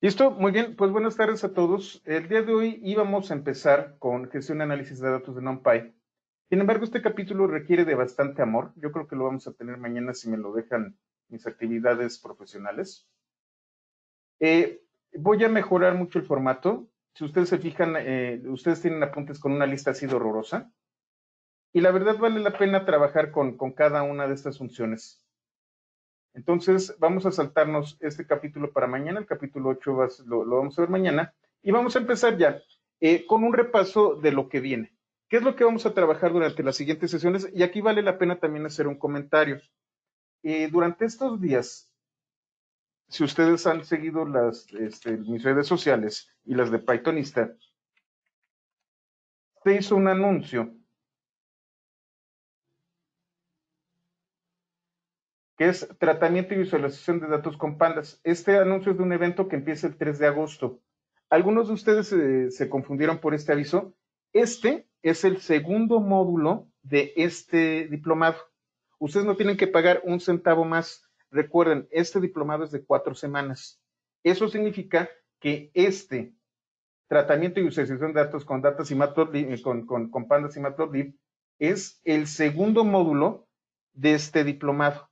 Listo, muy bien, pues buenas tardes a todos. El día de hoy íbamos a empezar con gestión y análisis de datos de NumPy. Sin embargo, este capítulo requiere de bastante amor. Yo creo que lo vamos a tener mañana si me lo dejan mis actividades profesionales. Voy a mejorar mucho el formato. Si ustedes se fijan, ustedes tienen apuntes con una lista así de horrorosa. Y la verdad vale la pena trabajar con cada una de estas funciones. Entonces, vamos a saltarnos este capítulo para mañana. El capítulo 8 lo vamos a ver mañana. Y vamos a empezar ya con un repaso de lo que viene. ¿Qué es lo que vamos a trabajar durante las siguientes sesiones? Y aquí vale la pena también hacer un comentario. Durante estos días, si ustedes han seguido mis redes sociales y las de Pythonista, se hizo un anuncio que es tratamiento y visualización de datos con pandas. Este anuncio es de un evento que empieza el 3 de agosto. Algunos de ustedes se confundieron por este aviso. Este es el segundo módulo de este diplomado. Ustedes no tienen que pagar un centavo más. Recuerden, este diplomado es de 4 semanas. Eso significa que este tratamiento y visualización de datos con datas y Matplotlib, con pandas y Matplotlib, es el segundo módulo de este diplomado.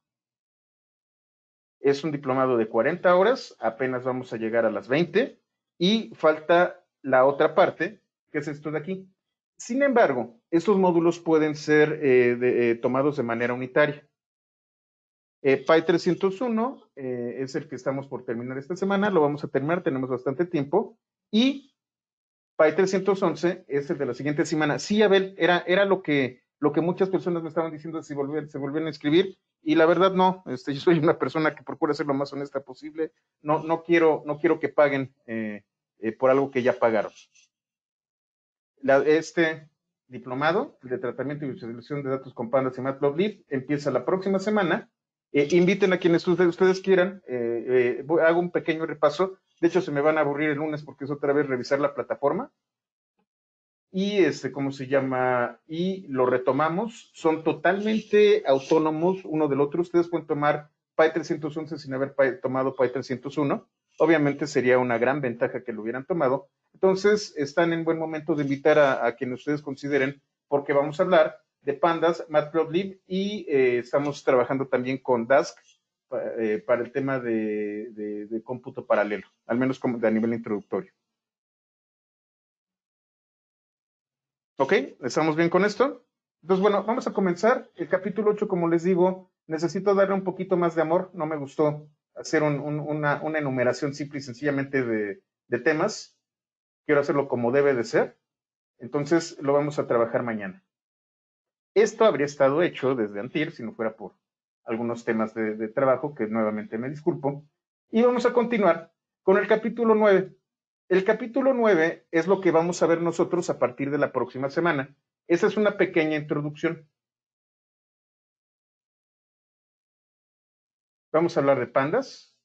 Es un diplomado de 40 horas, apenas vamos a llegar a las 20 y falta la otra parte, que es esto de aquí. Sin embargo, estos módulos pueden ser tomados de manera unitaria. Py 301 es el que estamos por terminar esta semana, lo vamos a terminar, tenemos bastante tiempo. Y Py 311 es el de la siguiente semana. Sí, Abel, era lo que muchas personas me estaban diciendo si se volvían a inscribir, y la verdad no, yo soy una persona que procura ser lo más honesta posible, no quiero que paguen por algo que ya pagaron. Este diplomado, el de tratamiento y visualización de datos con pandas y Matplotlib, empieza la próxima semana. Inviten a quienes ustedes quieran, hago un pequeño repaso, de hecho se me van a aburrir el lunes porque es otra vez revisar la plataforma, y ¿cómo se llama? Y lo retomamos, son totalmente autónomos uno del otro. Ustedes pueden tomar Py 311 sin haber tomado Py 301. Obviamente sería una gran ventaja que lo hubieran tomado. Entonces, están en buen momento de invitar a quienes ustedes consideren, porque vamos a hablar de pandas, Matplotlib, y estamos trabajando también con Dask para el tema de cómputo paralelo, al menos como de a nivel introductorio. ¿Ok? ¿Estamos bien con esto? Entonces, bueno, vamos a comenzar. El capítulo 8, como les digo, necesito darle un poquito más de amor. No me gustó hacer una enumeración simple y sencillamente de temas. Quiero hacerlo como debe de ser. Entonces, lo vamos a trabajar mañana. Esto habría estado hecho desde antier, si no fuera por algunos temas de trabajo, que nuevamente me disculpo. Y vamos a continuar con el capítulo 9. El capítulo 9 es lo que vamos a ver nosotros a partir de la próxima semana. Esa es una pequeña introducción. Vamos a hablar de pandas.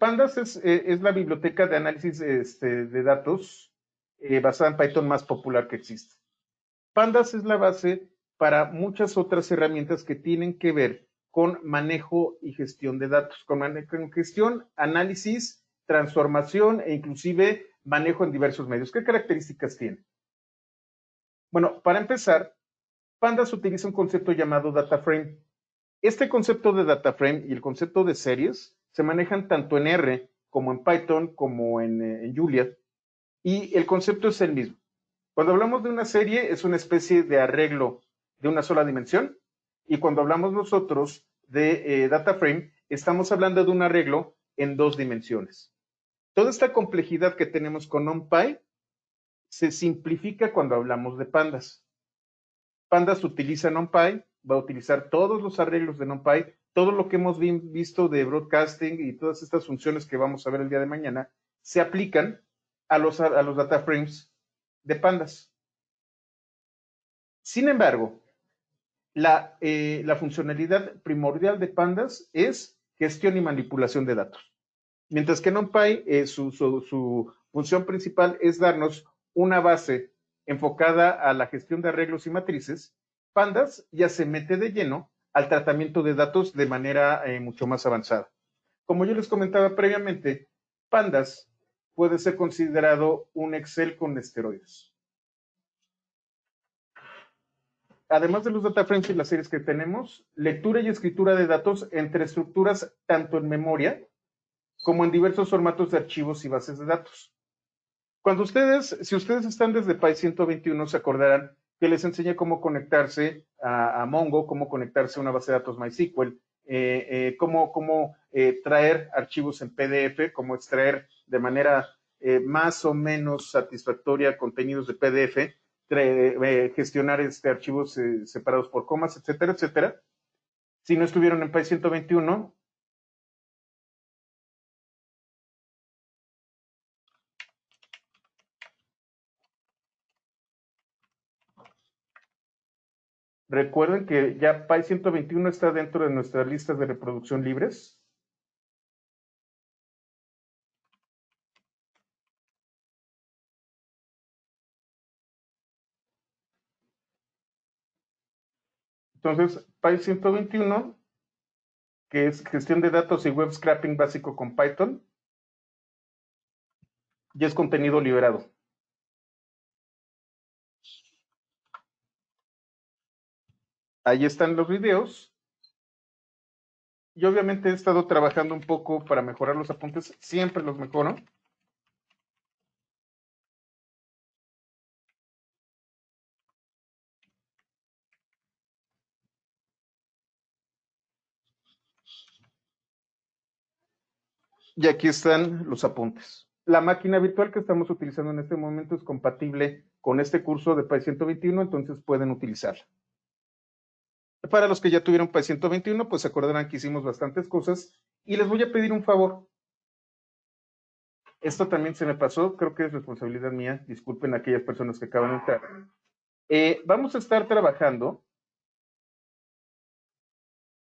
Pandas es la biblioteca de análisis de datos basada en Python más popular que existe. Pandas es la base para muchas otras herramientas que tienen que ver con manejo y gestión de datos, con gestión, análisis, transformación e inclusive manejo en diversos medios. ¿Qué características tiene? Bueno, para empezar, Pandas utiliza un concepto llamado data frame. Este concepto de data frame y el concepto de series se manejan tanto en R como en Python como en Julia, y el concepto es el mismo. Cuando hablamos de una serie es una especie de arreglo de una sola dimensión, y cuando hablamos nosotros de data frame estamos hablando de un arreglo en 2 dimensiones. Toda esta complejidad que tenemos con NumPy se simplifica cuando hablamos de pandas. Pandas utiliza NumPy, va a utilizar todos los arreglos de NumPy, todo lo que hemos visto de broadcasting y todas estas funciones que vamos a ver el día de mañana, se aplican a los data frames de pandas. Sin embargo, la funcionalidad primordial de pandas es gestión y manipulación de datos. Mientras que NumPy, su función principal es darnos una base enfocada a la gestión de arreglos y matrices. Pandas ya se mete de lleno al tratamiento de datos de manera mucho más avanzada. Como yo les comentaba previamente, Pandas puede ser considerado un Excel con esteroides. Además de los data frames y las series que tenemos, lectura y escritura de datos entre estructuras tanto en memoria como en diversos formatos de archivos y bases de datos. Si ustedes están desde Pi 121, se acordarán que les enseñé cómo conectarse a Mongo, cómo conectarse a una base de datos MySQL, cómo traer archivos en PDF, cómo extraer de manera más o menos satisfactoria contenidos de PDF, gestionar archivos separados por comas, etcétera, etcétera. Si no estuvieron en Pi 121, recuerden que ya Pi 121 está dentro de nuestras listas de reproducción libres. Entonces, Pi 121, que es gestión de datos y web scraping básico con Python, ya es contenido liberado. Ahí están los videos. Y obviamente he estado trabajando un poco para mejorar los apuntes. Siempre los mejoro. Y aquí están los apuntes. La máquina virtual que estamos utilizando en este momento es compatible con este curso de Pi 121, entonces pueden utilizarla. Para los que ya tuvieron Pi 121, pues se acordarán que hicimos bastantes cosas. Y les voy a pedir un favor. Esto también se me pasó, creo que es responsabilidad mía. Disculpen a aquellas personas que acaban de entrar. Vamos a estar trabajando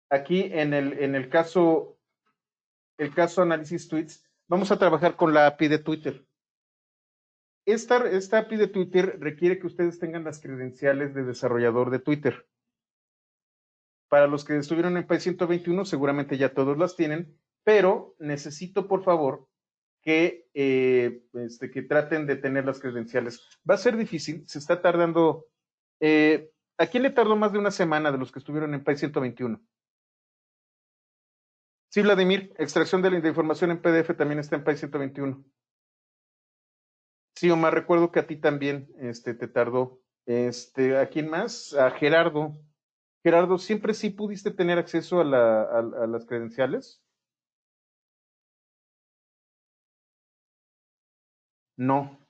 aquí en el caso análisis tweets, vamos a trabajar con la API de Twitter. Esta API de Twitter requiere que ustedes tengan las credenciales de desarrollador de Twitter. Para los que estuvieron en Pi 121, seguramente ya todos las tienen, pero necesito, por favor, que traten de tener las credenciales. Va a ser difícil, se está tardando. ¿A quién le tardó más de una semana de los que estuvieron en Pi 121? Sí, Vladimir, extracción de la información en PDF también está en Pi 121. Sí, Omar, recuerdo que a ti también te tardó. ¿A quién más? A Gerardo. Gerardo, ¿siempre sí pudiste tener acceso a las credenciales? No,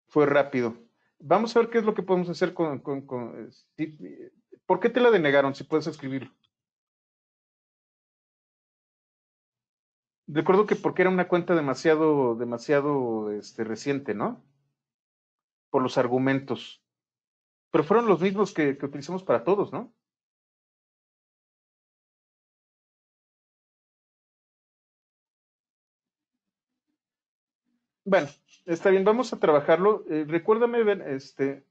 fue rápido. Vamos a ver qué es lo que podemos hacer sí, ¿por qué te la denegaron? Si puedes escribirlo. Recuerdo que porque era una cuenta demasiado reciente, ¿no? Por los argumentos. Pero fueron los mismos que utilizamos para todos, ¿no? Bueno, está bien, vamos a trabajarlo. Recuérdame, Ben,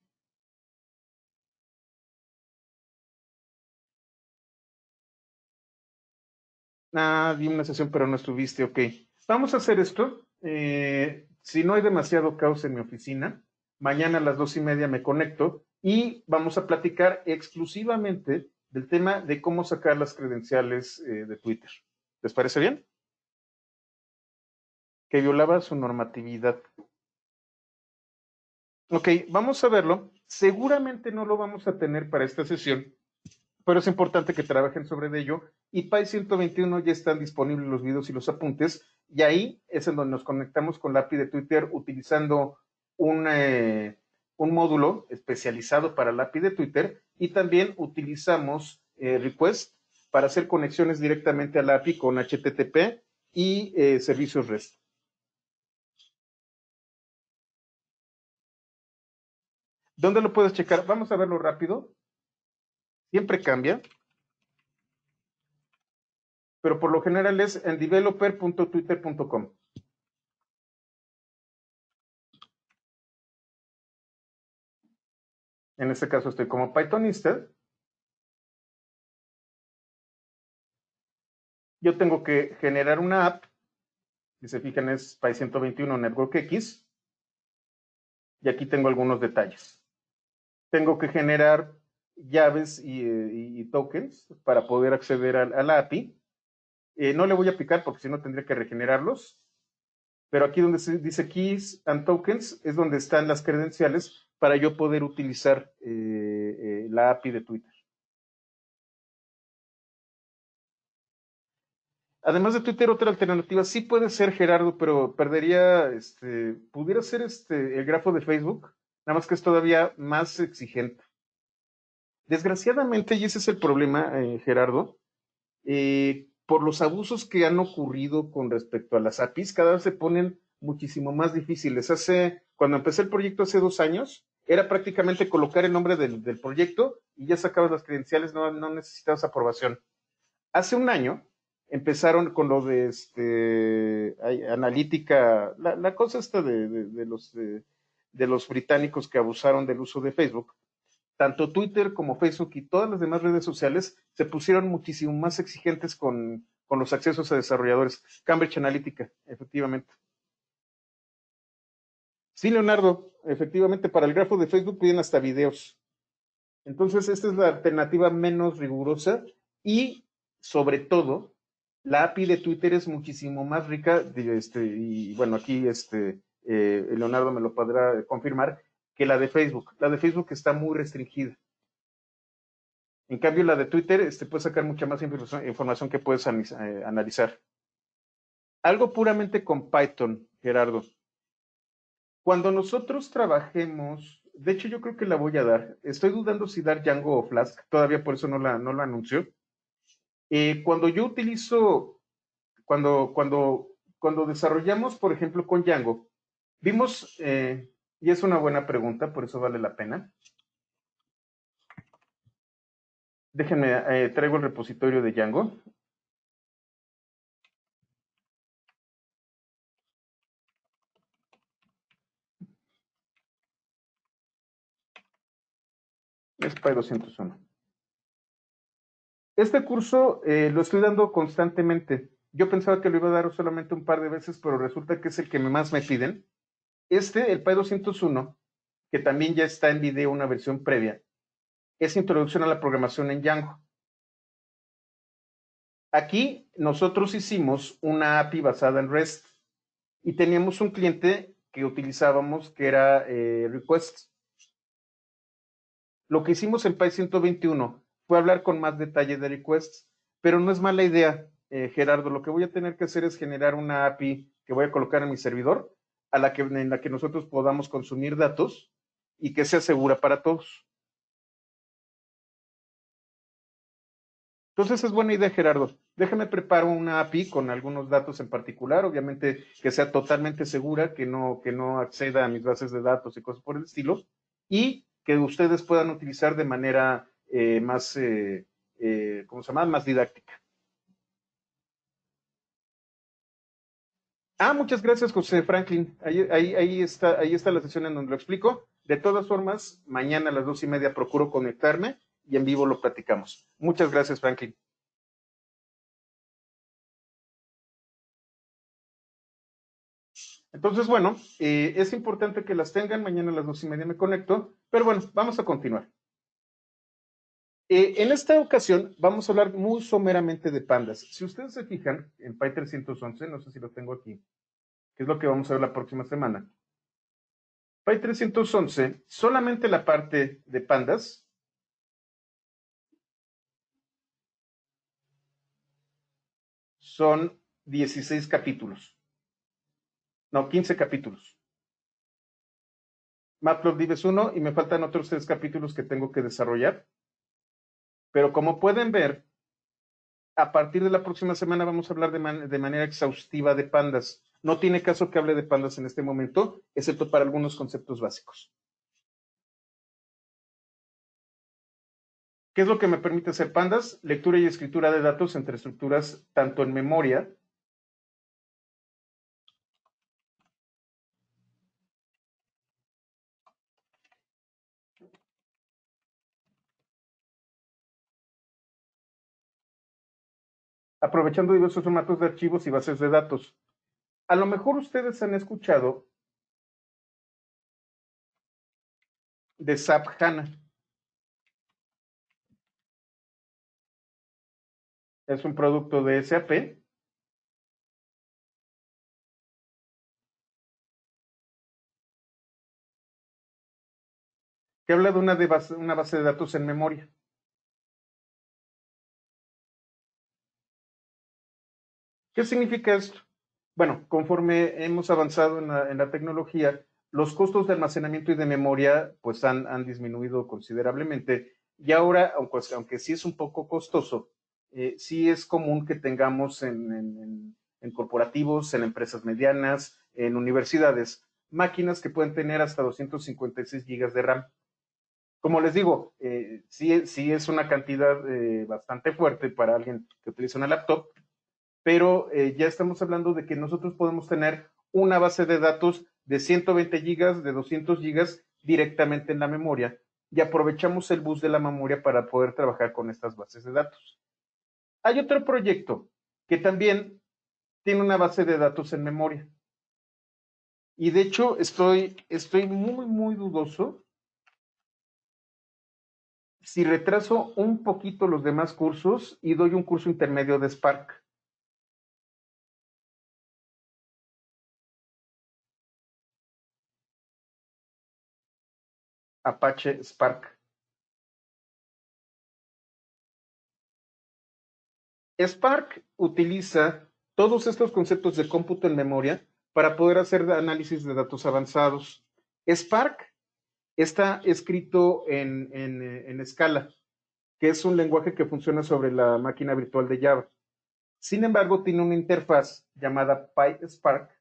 di una sesión, pero no estuviste, ok. Vamos a hacer esto. Si no hay demasiado caos en mi oficina, mañana a las 2:30 me conecto y vamos a platicar exclusivamente del tema de cómo sacar las credenciales de Twitter. ¿Les parece bien? Que violaba su normatividad. Ok, vamos a verlo. Seguramente no lo vamos a tener para esta sesión, pero es importante que trabajen sobre ello. Y Pi 121 ya están disponibles los videos y los apuntes, y ahí es en donde nos conectamos con la API de Twitter utilizando un módulo especializado para la API de Twitter, y también utilizamos Request para hacer conexiones directamente a la API con HTTP y servicios REST. ¿Dónde lo puedes checar? Vamos a verlo rápido. Siempre cambia, pero por lo general es en developer.twitter.com. En este caso estoy como Pythonista. Yo tengo que generar una app Si se fijan, es PAI 121 Network X. Y aquí tengo algunos detalles. Tengo que generar llaves y tokens para poder acceder a la API. No le voy a picar porque si no tendría que regenerarlos. Pero aquí donde se dice Keys and Tokens es donde están las credenciales para yo poder utilizar la API de Twitter. Además de Twitter, otra alternativa sí puede ser, Gerardo, pero perdería, pudiera ser el grafo de Facebook, nada más que es todavía más exigente. Desgraciadamente, y ese es el problema, Gerardo, por los abusos que han ocurrido con respecto a las APIs, cada vez se ponen muchísimo más difíciles. Cuando empecé el proyecto hace 2 años, era prácticamente colocar el nombre del proyecto y ya sacabas las credenciales, no necesitabas aprobación. Hace un año empezaron con lo de analítica, la cosa esta de los británicos que abusaron del uso de Facebook. Tanto Twitter como Facebook y todas las demás redes sociales se pusieron muchísimo más exigentes con los accesos a desarrolladores. Cambridge Analytica, efectivamente. Sí, Leonardo, efectivamente, para el grafo de Facebook piden hasta videos. Entonces, esta es la alternativa menos rigurosa y, sobre todo, la API de Twitter es muchísimo más rica, y bueno, aquí Leonardo me lo podrá confirmar, que la de Facebook. La de Facebook está muy restringida. En cambio, la de Twitter puede sacar mucha más información que puedes analizar. Algo puramente con Python, Gerardo. Cuando nosotros trabajemos, de hecho yo creo que la voy a dar. Estoy dudando si dar Django o Flask, todavía por eso no la anuncio. Cuando yo utilizo, cuando desarrollamos, por ejemplo, con Django, vimos, y es una buena pregunta, por eso vale la pena. Déjenme, traigo el repositorio de Django. Es PY 201. Este curso lo estoy dando constantemente. Yo pensaba que lo iba a dar solamente un par de veces, pero resulta que es el que más me piden. El PY 201, que también ya está en video, una versión previa, es Introducción a la Programación en Django. Aquí nosotros hicimos una API basada en REST y teníamos un cliente que utilizábamos que era Request. Lo que hicimos en PY 121 fue hablar con más detalle de requests, pero no es mala idea, Gerardo. Lo que voy a tener que hacer es generar una API que voy a colocar en mi servidor, en la que nosotros podamos consumir datos y que sea segura para todos. Entonces es buena idea, Gerardo. Déjame preparar una API con algunos datos en particular, obviamente que sea totalmente segura, que no acceda a mis bases de datos y cosas por el estilo, y que ustedes puedan utilizar de manera más, ¿cómo se llama? Más didáctica. Muchas gracias, José Franklin. Ahí está la sesión en donde lo explico. De todas formas, mañana a las 2:30 procuro conectarme y en vivo lo platicamos. Muchas gracias, Franklin. Entonces, bueno, es importante que las tengan. Mañana a las 2:30 me conecto. Pero bueno, vamos a continuar. En esta ocasión vamos a hablar muy someramente de pandas. Si ustedes se fijan en Py 311, no sé si lo tengo aquí, que es lo que vamos a ver la próxima semana. Py 311, solamente la parte de pandas son 16 capítulos. No, 15 capítulos. Matplotlib es uno y me faltan otros 3 capítulos que tengo que desarrollar. Pero como pueden ver, a partir de la próxima semana vamos a hablar de manera exhaustiva de pandas. No tiene caso que hable de pandas en este momento, excepto para algunos conceptos básicos. ¿Qué es lo que me permite hacer pandas? Lectura y escritura de datos entre estructuras tanto en memoria aprovechando diversos formatos de archivos y bases de datos. A lo mejor ustedes han escuchado de SAP HANA. Es un producto de SAP que habla de una base de datos en memoria. ¿Qué significa esto? Bueno, conforme hemos avanzado en la tecnología, los costos de almacenamiento y de memoria pues han disminuido considerablemente y ahora, aunque sí es un poco costoso, sí es común que tengamos en corporativos, en empresas medianas, en universidades, máquinas que pueden tener hasta 256 gigas de RAM. Como les digo, sí es una cantidad bastante fuerte para alguien que utiliza una laptop, pero ya estamos hablando de que nosotros podemos tener una base de datos de 120 gigas, de 200 gigas directamente en la memoria y aprovechamos el bus de la memoria para poder trabajar con estas bases de datos. Hay otro proyecto que también tiene una base de datos en memoria. Y de hecho estoy muy dudoso si retraso un poquito los demás cursos y doy un curso intermedio de Spark. Apache Spark. Spark utiliza todos estos conceptos de cómputo en memoria para poder hacer análisis de datos avanzados. Spark está escrito en Scala, que es un lenguaje que funciona sobre la máquina virtual de Java. Sin embargo, tiene una interfaz llamada PySpark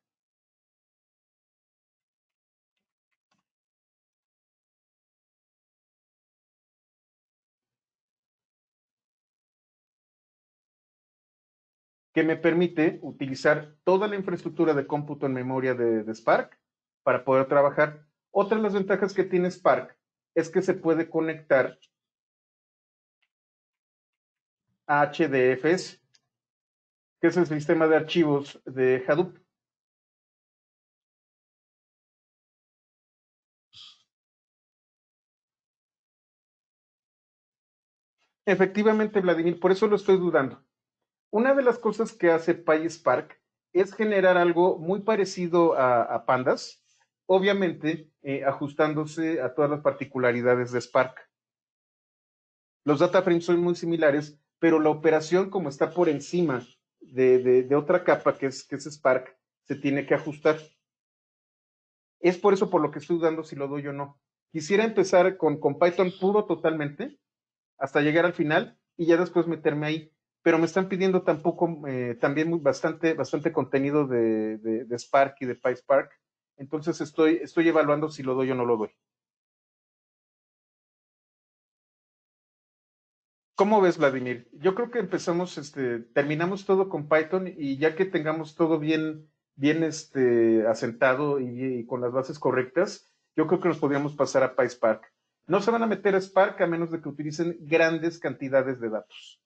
que me permite utilizar toda la infraestructura de cómputo en memoria de Spark para poder trabajar. Otra de las ventajas que tiene Spark es que se puede conectar a HDFS, que es el sistema de archivos de Hadoop. Efectivamente, Vladimir, por eso lo estoy dudando. Una de las cosas que hace PySpark es generar algo muy parecido a Pandas, obviamente ajustándose a todas las particularidades de Spark. Los data frames son muy similares, pero la operación, como está por encima de otra capa que es Spark, se tiene que ajustar. Es por eso por lo que estoy dudando si lo doy o no. Quisiera empezar con Python puro totalmente, hasta llegar al final y ya después meterme ahí. Pero me están pidiendo tampoco, también bastante contenido de Spark y de PySpark. Entonces estoy evaluando si lo doy o no lo doy. ¿Cómo ves, Vladimir? Yo creo que empezamos, terminamos todo con Python y ya que tengamos todo bien asentado y con las bases correctas, yo creo que nos podríamos pasar a PySpark. No se van a meter a Spark a menos de que utilicen grandes cantidades de datos.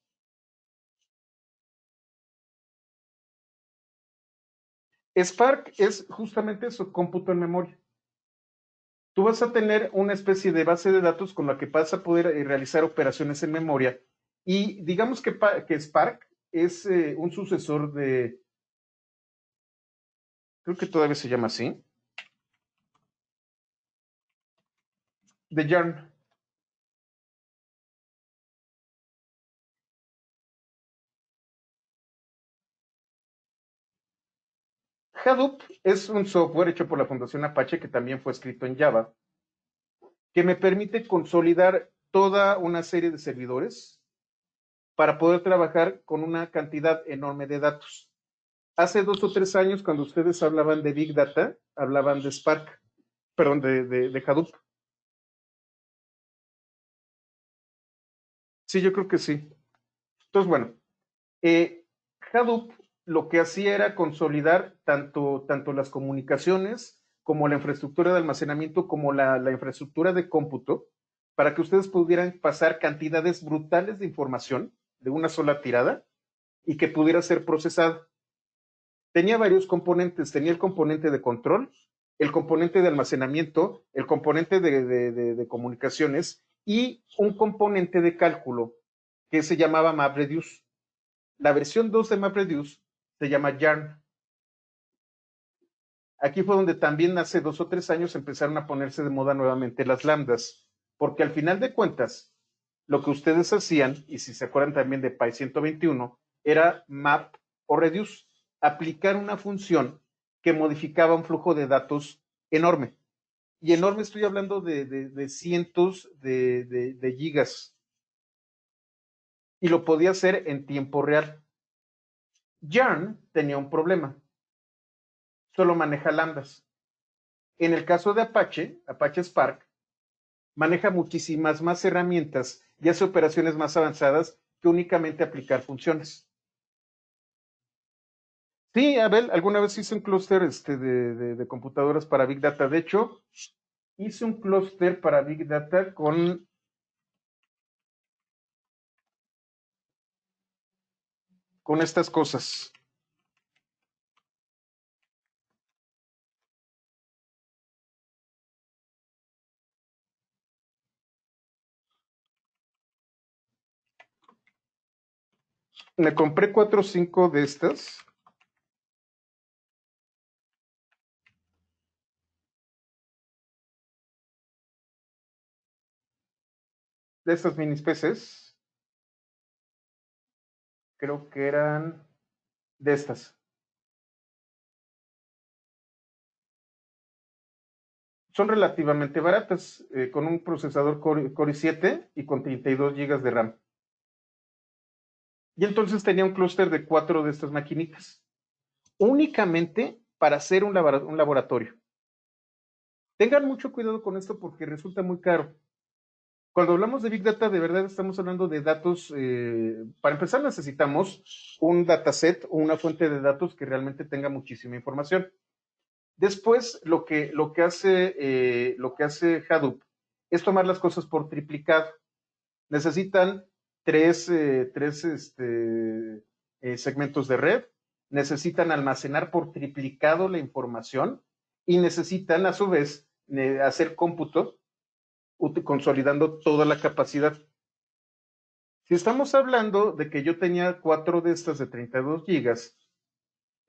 Spark es justamente eso, cómputo en memoria. Tú vas a tener una especie de base de datos con la que vas a poder realizar operaciones en memoria y digamos que Spark es un sucesor creo que todavía se llama así, de Yarn. Hadoop es un software hecho por la Fundación Apache que también fue escrito en Java, que me permite consolidar toda una serie de servidores para poder trabajar con una cantidad enorme de datos. Hace 2 o 3 años, cuando ustedes hablaban de Big Data, hablaban de Spark, perdón, de Hadoop. Sí, yo creo que sí. Entonces, bueno, Hadoop lo que hacía era consolidar tanto las comunicaciones como la infraestructura de almacenamiento, como la infraestructura de cómputo, para que ustedes pudieran pasar cantidades brutales de información de una sola tirada y que pudiera ser procesada. tenía varios componentes. Tenía el componente de control, el componente de almacenamiento, el componente de comunicaciones y un componente de cálculo que se llamaba MapReduce. La versión 2 de MapReduce se llama Yarn. Aquí fue donde también hace 2 o 3 años empezaron a ponerse de moda nuevamente las lambdas, porque al final de cuentas, lo que ustedes hacían, y si se acuerdan también de Py 121, era map o reduce, aplicar una función que modificaba un flujo de datos enorme. Y enorme estoy hablando de cientos de gigas. Y lo podía hacer en tiempo real. Yarn tenía un problema. Solo maneja lambdas. En el caso de Apache, Apache Spark, maneja muchísimas más herramientas y hace operaciones más avanzadas que únicamente aplicar funciones. Sí, Abel, alguna vez hice un clúster de computadoras para Big Data. De hecho, hice un clúster para Big Data con estas cosas. Me compré 4 o 5 de estas. De estas mini PCs. Creo que eran de estas. Son relativamente baratas, con un procesador Core i7 y con 32 GB de RAM. Y entonces tenía un clúster de 4 de estas maquinitas, únicamente para hacer un laboratorio. Tengan mucho cuidado con esto porque resulta muy caro. Cuando hablamos de Big Data, de verdad estamos hablando de datos. Para empezar, necesitamos un dataset o una fuente de datos que realmente tenga muchísima información. Después, lo que hace Hadoop es tomar las cosas por triplicado. Necesitan tres segmentos de red, necesitan almacenar por triplicado la información y necesitan, a su vez, hacer cómputo consolidando toda la capacidad. Si estamos hablando de que yo tenía 4 de estas de 32 gigas,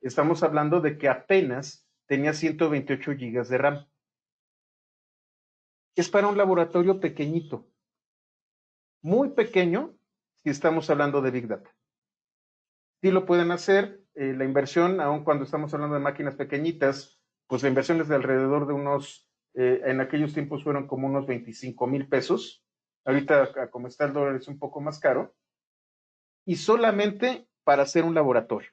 estamos hablando de que apenas tenía 128 gigas de RAM. Es para un laboratorio pequeñito, muy pequeño, si estamos hablando de Big Data. Sí lo pueden hacer, la inversión, aun cuando estamos hablando de máquinas pequeñitas, pues la inversión es de alrededor de unos, en aquellos tiempos fueron como unos 25,000 pesos. Ahorita, como está el dólar, es un poco más caro. Y solamente para hacer un laboratorio.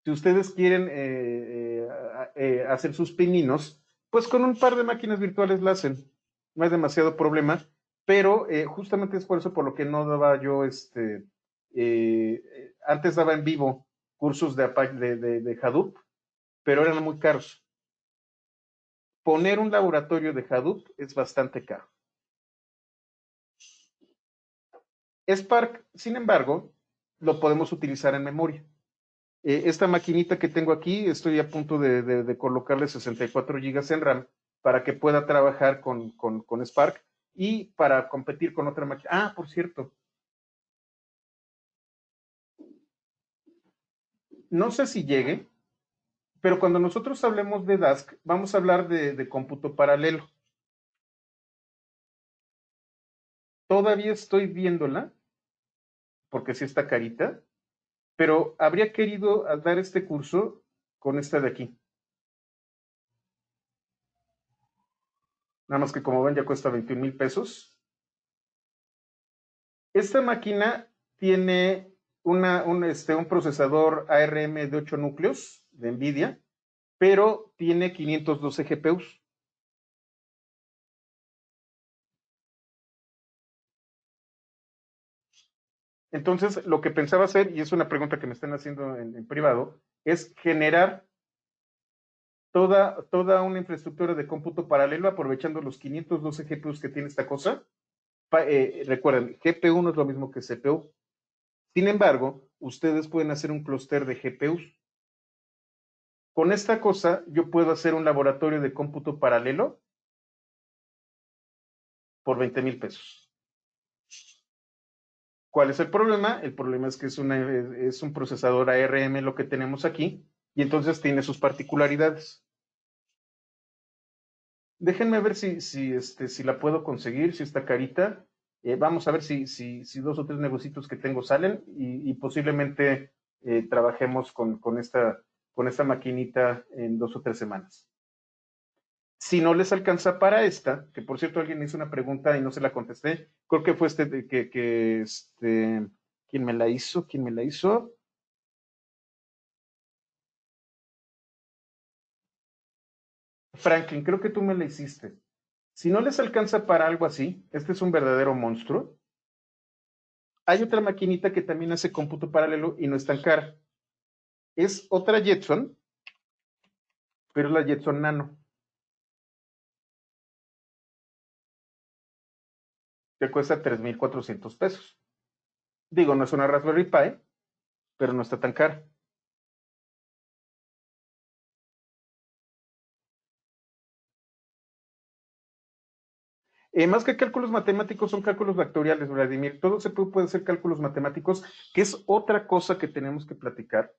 Si ustedes quieren hacer sus pininos, pues con un par de máquinas virtuales la hacen. No es demasiado problema, pero justamente es por eso por lo que no daba yo, antes daba en vivo cursos de Hadoop, pero eran muy caros. Poner un laboratorio de Hadoop es bastante caro. Spark, sin embargo, lo podemos utilizar en memoria. Esta maquinita que tengo aquí, estoy a punto de colocarle 64 gigas en RAM para que pueda trabajar con Spark y para competir con otra máquina. Ah, por cierto, no sé si llegue, pero cuando nosotros hablemos de Dask, vamos a hablar de cómputo paralelo. Todavía estoy viéndola, porque sí está carita, pero habría querido dar este curso con esta de aquí. Nada más que como ven ya cuesta 21,000 pesos. Esta máquina tiene un procesador ARM de 8 núcleos de NVIDIA, pero tiene 512 GPUs. Entonces, lo que pensaba hacer, y es una pregunta que me están haciendo en privado, es generar toda una infraestructura de cómputo paralelo aprovechando los 512 GPUs que tiene esta cosa. Recuerden, GPU no es lo mismo que CPU. Sin embargo, ustedes pueden hacer un clúster de GPUs. Con esta cosa, yo puedo hacer un laboratorio de cómputo paralelo por 20,000 pesos. ¿Cuál es el problema? El problema es que es un procesador ARM lo que tenemos aquí, y entonces tiene sus particularidades. Déjenme ver si la puedo conseguir, si está carita. Vamos a ver si 2 o 3 negocios que tengo salen y posiblemente trabajemos con esta maquinita en 2 o 3 semanas. Si no les alcanza para esta, que por cierto alguien me hizo una pregunta y no se la contesté, creo que fue ¿quién me la hizo? ¿Quién me la hizo? Franklin, creo que tú me la hiciste. Si no les alcanza para algo así, este es un verdadero monstruo. Hay otra maquinita que también hace cómputo paralelo y no es tan cara. Es otra Jetson, pero es la Jetson Nano. Que cuesta 3,400 pesos. Digo, no es una Raspberry Pi, pero no está tan cara. Más que cálculos matemáticos, son cálculos vectoriales, Vladimir. Todo se puede ser cálculos matemáticos, que es otra cosa que tenemos que platicar.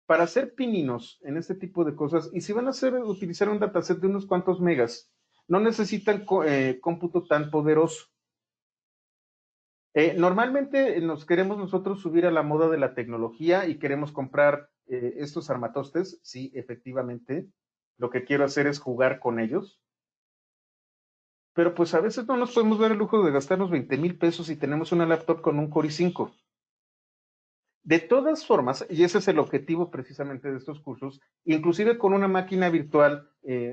Para hacer pininos en este tipo de cosas, y si van a utilizar un dataset de unos cuantos megas, no necesitan cómputo tan poderoso. Normalmente nos queremos nosotros subir a la moda de la tecnología y queremos comprar estos armatostes. Sí, efectivamente, lo que quiero hacer es jugar con ellos. Pero pues a veces no nos podemos dar el lujo de gastarnos 20,000 pesos y tenemos una laptop con un Core i5. De todas formas, y ese es el objetivo precisamente de estos cursos, inclusive con una máquina virtual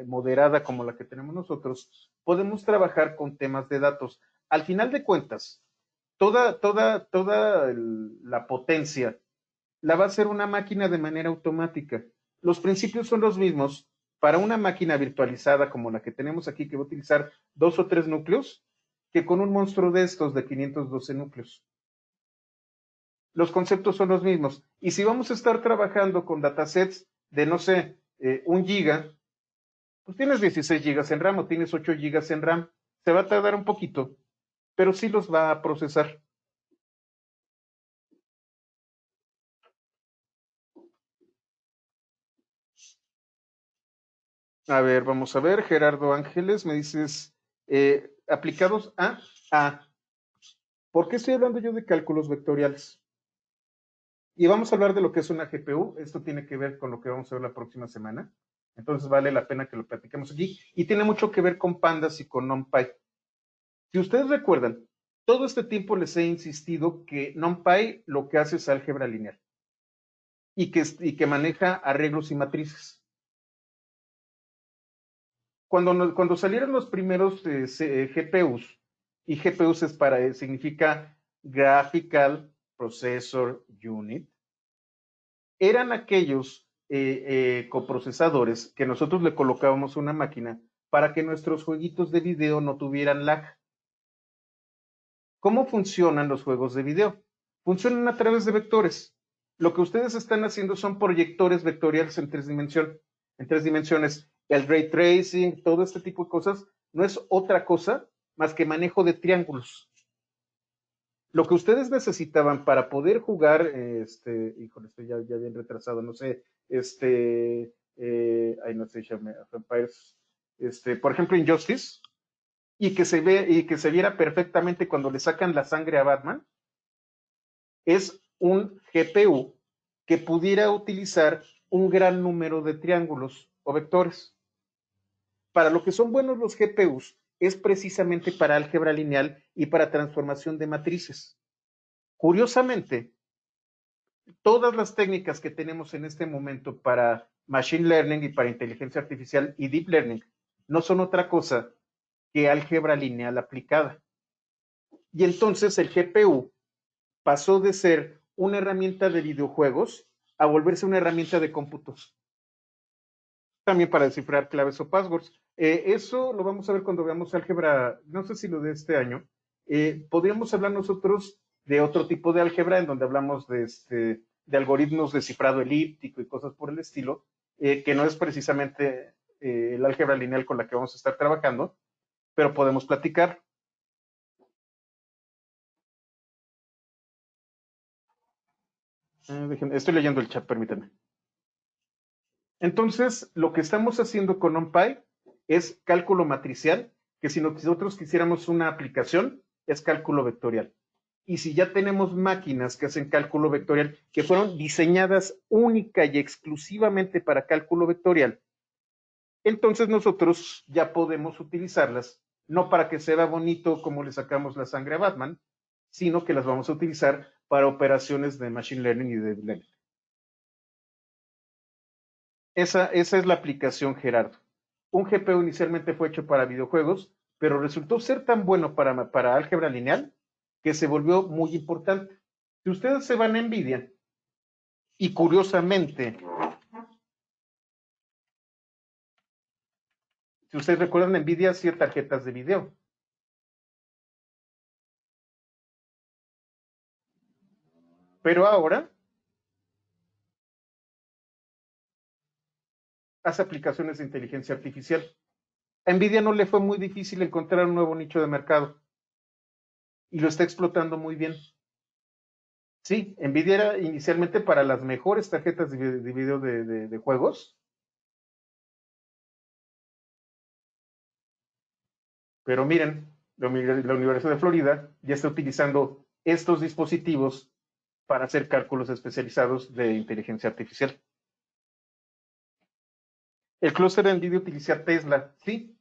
moderada como la que tenemos nosotros, podemos trabajar con temas de datos. Al final de cuentas, toda la potencia la va a hacer una máquina de manera automática. Los principios son los mismos para una máquina virtualizada como la que tenemos aquí, que va a utilizar 2 o 3 núcleos, que con un monstruo de estos de 512 núcleos. Los conceptos son los mismos. Y si vamos a estar trabajando con datasets de, no sé, 1 giga, pues tienes 16 gigas en RAM o tienes 8 gigas en RAM. Se va a tardar un poquito, pero sí los va a procesar. A ver, vamos a ver. Gerardo Ángeles, me dices, aplicados a. ¿Por qué estoy hablando yo de cálculos vectoriales? Y vamos a hablar de lo que es una GPU. Esto tiene que ver con lo que vamos a ver la próxima semana. Entonces vale la pena que lo platiquemos aquí. Y tiene mucho que ver con pandas y con NumPy. Si ustedes recuerdan, todo este tiempo les he insistido que NumPy lo que hace es álgebra lineal y que maneja arreglos y matrices. Cuando salieron los primeros GPUs, y GPUs significa Graphical Processor Unit, eran aquellos coprocesadores que nosotros le colocábamos una máquina para que nuestros jueguitos de video no tuvieran lag. ¿Cómo funcionan los juegos de video? Funcionan a través de vectores. Lo que ustedes están haciendo son proyectores vectoriales en 3 dimensiones. En 3 dimensiones, el ray tracing, todo este tipo de cosas, no es otra cosa más que manejo de triángulos. Lo que ustedes necesitaban para poder jugar, híjole, estoy ya bien retrasado, no sé, no sé, Empires, por ejemplo, Injustice, y que se viera perfectamente cuando le sacan la sangre a Batman, es un GPU que pudiera utilizar un gran número de triángulos o vectores. Para lo que son buenos los GPUs es precisamente para álgebra lineal y para transformación de matrices. Curiosamente, todas las técnicas que tenemos en este momento para machine learning y para inteligencia artificial y deep learning no son otra cosa que álgebra lineal aplicada. Y entonces el GPU pasó de ser una herramienta de videojuegos a volverse una herramienta de cómputos. También para descifrar claves o passwords. Eso lo vamos a ver cuando veamos álgebra, no sé si lo de este año. Podríamos hablar nosotros de otro tipo de álgebra en donde hablamos de de algoritmos de cifrado elíptico y cosas por el estilo, que no es precisamente el álgebra lineal con la que vamos a estar trabajando, pero podemos platicar. Estoy leyendo el chat, permítanme. Entonces, lo que estamos haciendo con NumPy es cálculo matricial, que si nosotros quisiéramos una aplicación, es cálculo vectorial. Y si ya tenemos máquinas que hacen cálculo vectorial, que fueron diseñadas única y exclusivamente para cálculo vectorial, entonces nosotros ya podemos utilizarlas, no para que se vea bonito como le sacamos la sangre a Batman, sino que las vamos a utilizar para operaciones de Machine Learning y de Deep Learning. Esa es la aplicación, Gerardo. Un GPU inicialmente fue hecho para videojuegos, pero resultó ser tan bueno para álgebra lineal que se volvió muy importante. Si ustedes se van a NVIDIA, y curiosamente, si ustedes recuerdan, NVIDIA hacía tarjetas de video. Pero ahora hace aplicaciones de inteligencia artificial. A NVIDIA no le fue muy difícil encontrar un nuevo nicho de mercado y lo está explotando muy bien. Sí, NVIDIA era inicialmente para las mejores tarjetas de video de juegos, pero miren, la Universidad de Florida ya está utilizando estos dispositivos para hacer cálculos especializados de inteligencia artificial. El clúster de NVIDIA utiliza Tesla, sí.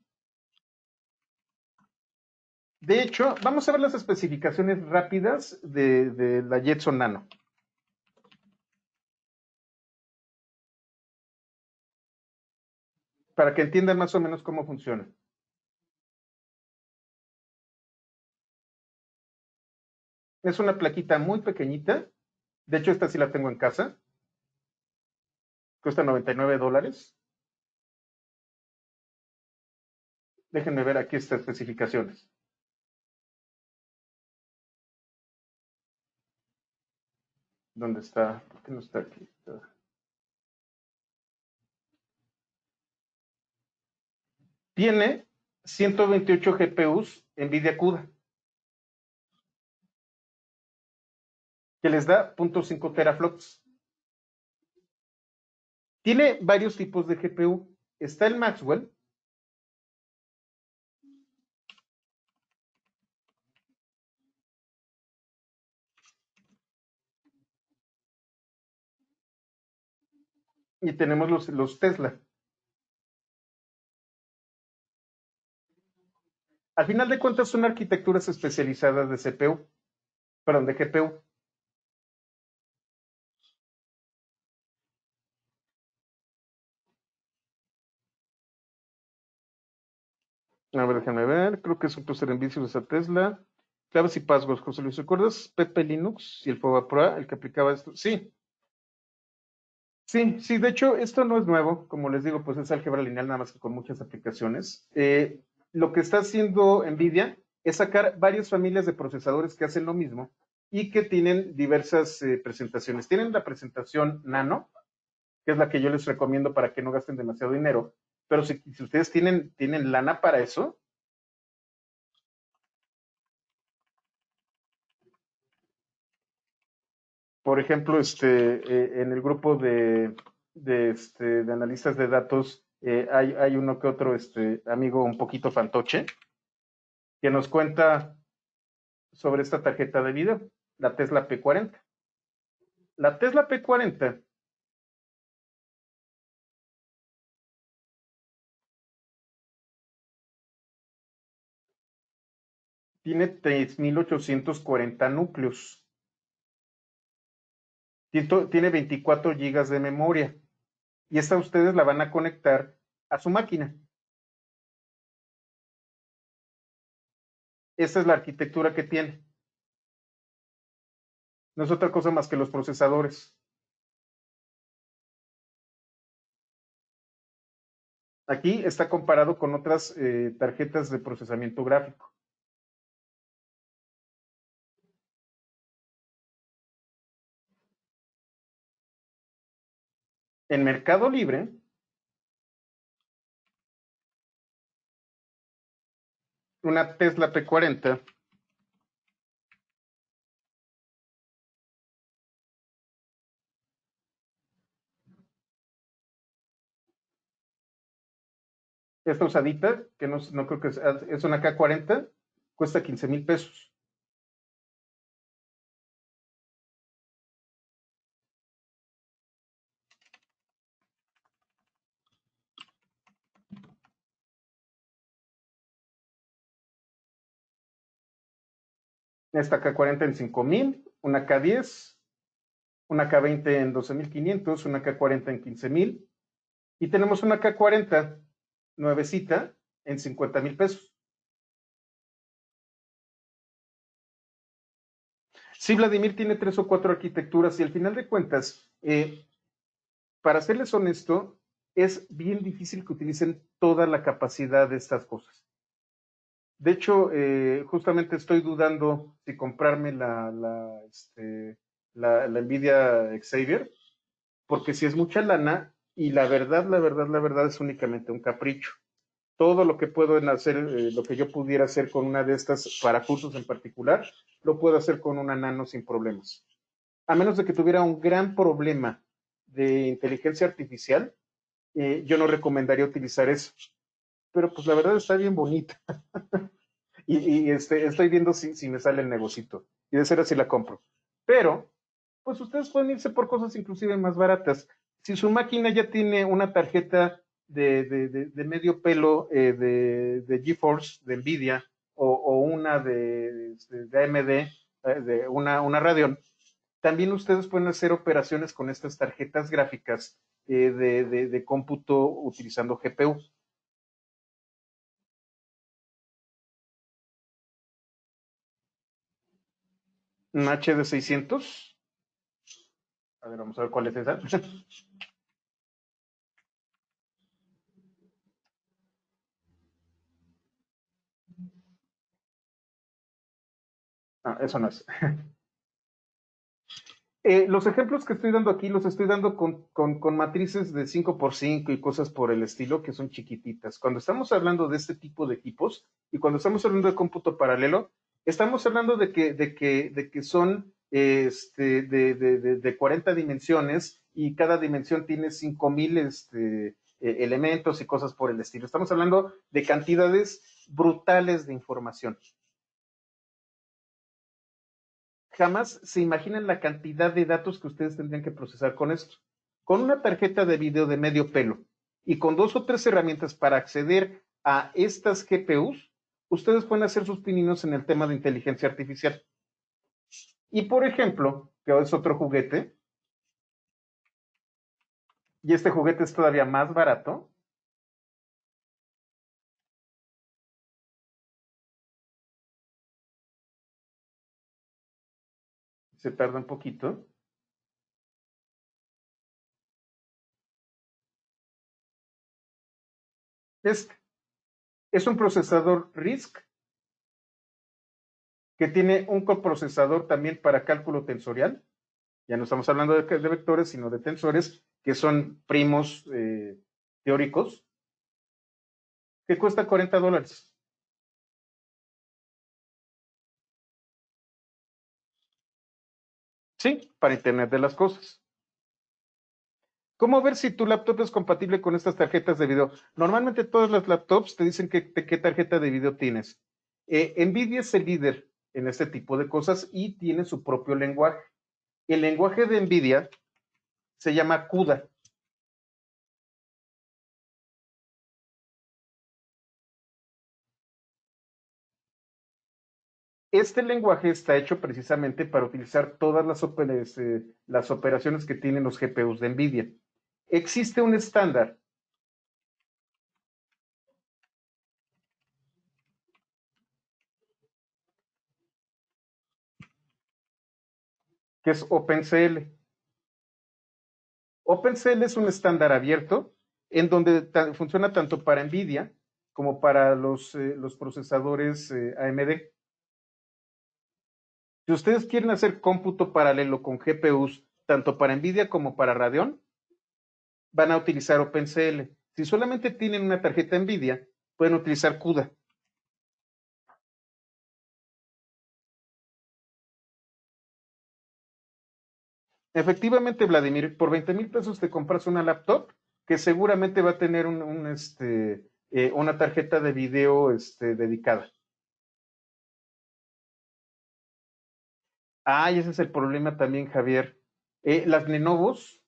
De hecho, vamos a ver las especificaciones rápidas de la Jetson Nano. Para que entiendan más o menos cómo funciona. Es una plaquita muy pequeñita. De hecho, esta sí la tengo en casa. Cuesta $99. Déjenme ver aquí estas especificaciones. ¿Dónde está? ¿Por qué no está aquí? Tiene 128 GPUs NVIDIA CUDA, que les da 0.5 teraflops. Tiene varios tipos de GPU. Está el Maxwell. Y tenemos los Tesla. Al final de cuentas son arquitecturas especializadas de CPU, perdón, de GPU. A ver, déjame ver. Creo que es un clúster en vicios a Tesla. Claves y passwords, José Luis. ¿Recuerdas Pepe Linux y el Fova Pro, el que aplicaba esto? Sí, sí, sí. De hecho, esto no es nuevo. Como les digo, pues es álgebra lineal, nada más que con muchas aplicaciones. Lo que está haciendo NVIDIA es sacar varias familias de procesadores que hacen lo mismo y que tienen diversas presentaciones. Tienen la presentación Nano, que es la que yo les recomiendo para que no gasten demasiado dinero. Pero si ustedes tienen lana para eso, por ejemplo, en el grupo de analistas de datos, hay uno que otro amigo un poquito fantoche que nos cuenta sobre esta tarjeta de video, la Tesla P40. La Tesla P40 tiene 3.840 núcleos, tiene 24 gigas de memoria y esta ustedes la van a conectar a su máquina. Esta es la arquitectura que tiene. No es otra cosa más que los procesadores. Aquí está comparado con otras tarjetas de procesamiento gráfico. En Mercado Libre, una Tesla P40 esta usadita, que no creo que es una K40, cuesta 15,000 pesos. Esta K40 en 5,000, una K10, una K20 en 12,500, una K40 en 15,000. Y tenemos una K40 nuevecita en 50,000 pesos. Sí, Vladimir tiene 3 o 4 arquitecturas y al final de cuentas, para serles honesto, es bien difícil que utilicen toda la capacidad de estas cosas. De hecho, justamente estoy dudando si comprarme la Nvidia Xavier, porque si es mucha lana y la verdad es únicamente un capricho. Todo lo que puedo hacer, lo que yo pudiera hacer con una de estas para cursos en particular, lo puedo hacer con una nano sin problemas. A menos de que tuviera un gran problema de inteligencia artificial, yo no recomendaría utilizar eso. Pero pues la verdad está bien bonita. Estoy viendo si me sale el negocito. Y de ser así la compro. Pero, pues ustedes pueden irse por cosas inclusive más baratas. Si su máquina ya tiene una tarjeta de medio pelo de GeForce, de Nvidia, o una de AMD, de una Radeon, también ustedes pueden hacer operaciones con estas tarjetas gráficas de cómputo utilizando GPU. Un HD 600. A ver, vamos a ver cuál es esa. No, eso no es. Los ejemplos que estoy dando aquí los estoy dando con matrices de 5x5 y cosas por el estilo que son chiquititas. Cuando estamos hablando de este tipo de equipos y cuando estamos hablando de cómputo paralelo, estamos hablando de que son de 40 dimensiones y cada dimensión tiene 5,000 elementos y cosas por el estilo. Estamos hablando de cantidades brutales de información. Jamás se imaginan la cantidad de datos que ustedes tendrían que procesar con esto. Con una tarjeta de video de medio pelo y con 2 o 3 herramientas para acceder a estas GPUs, ustedes pueden hacer sus pininos en el tema de inteligencia artificial. Y por ejemplo, que es otro juguete, y este juguete es todavía más barato, se tarda un poquito, es, es un procesador RISC que tiene un coprocesador también para cálculo tensorial. Ya no estamos hablando de vectores, sino de tensores, que son primos teóricos, que cuesta $40. Sí, para Internet de las cosas. ¿Cómo ver si tu laptop es compatible con estas tarjetas de video? Normalmente todas las laptops te dicen qué tarjeta de video tienes. NVIDIA es el líder en este tipo de cosas y tiene su propio lenguaje. El lenguaje de NVIDIA se llama CUDA. Este lenguaje está hecho precisamente para utilizar todas las operaciones que tienen los GPUs de NVIDIA. Existe un estándar que es OpenCL. OpenCL es un estándar abierto en donde funciona tanto para NVIDIA como para los procesadores AMD. Si ustedes quieren hacer cómputo paralelo con GPUs, tanto para NVIDIA como para Radeon, van a utilizar OpenCL. Si solamente tienen una tarjeta NVIDIA, pueden utilizar CUDA. Efectivamente, Vladimir, por 20,000 pesos te compras una laptop que seguramente va a tener una tarjeta de video dedicada. Ah, y ese es el problema también, Javier. Las Lenovos,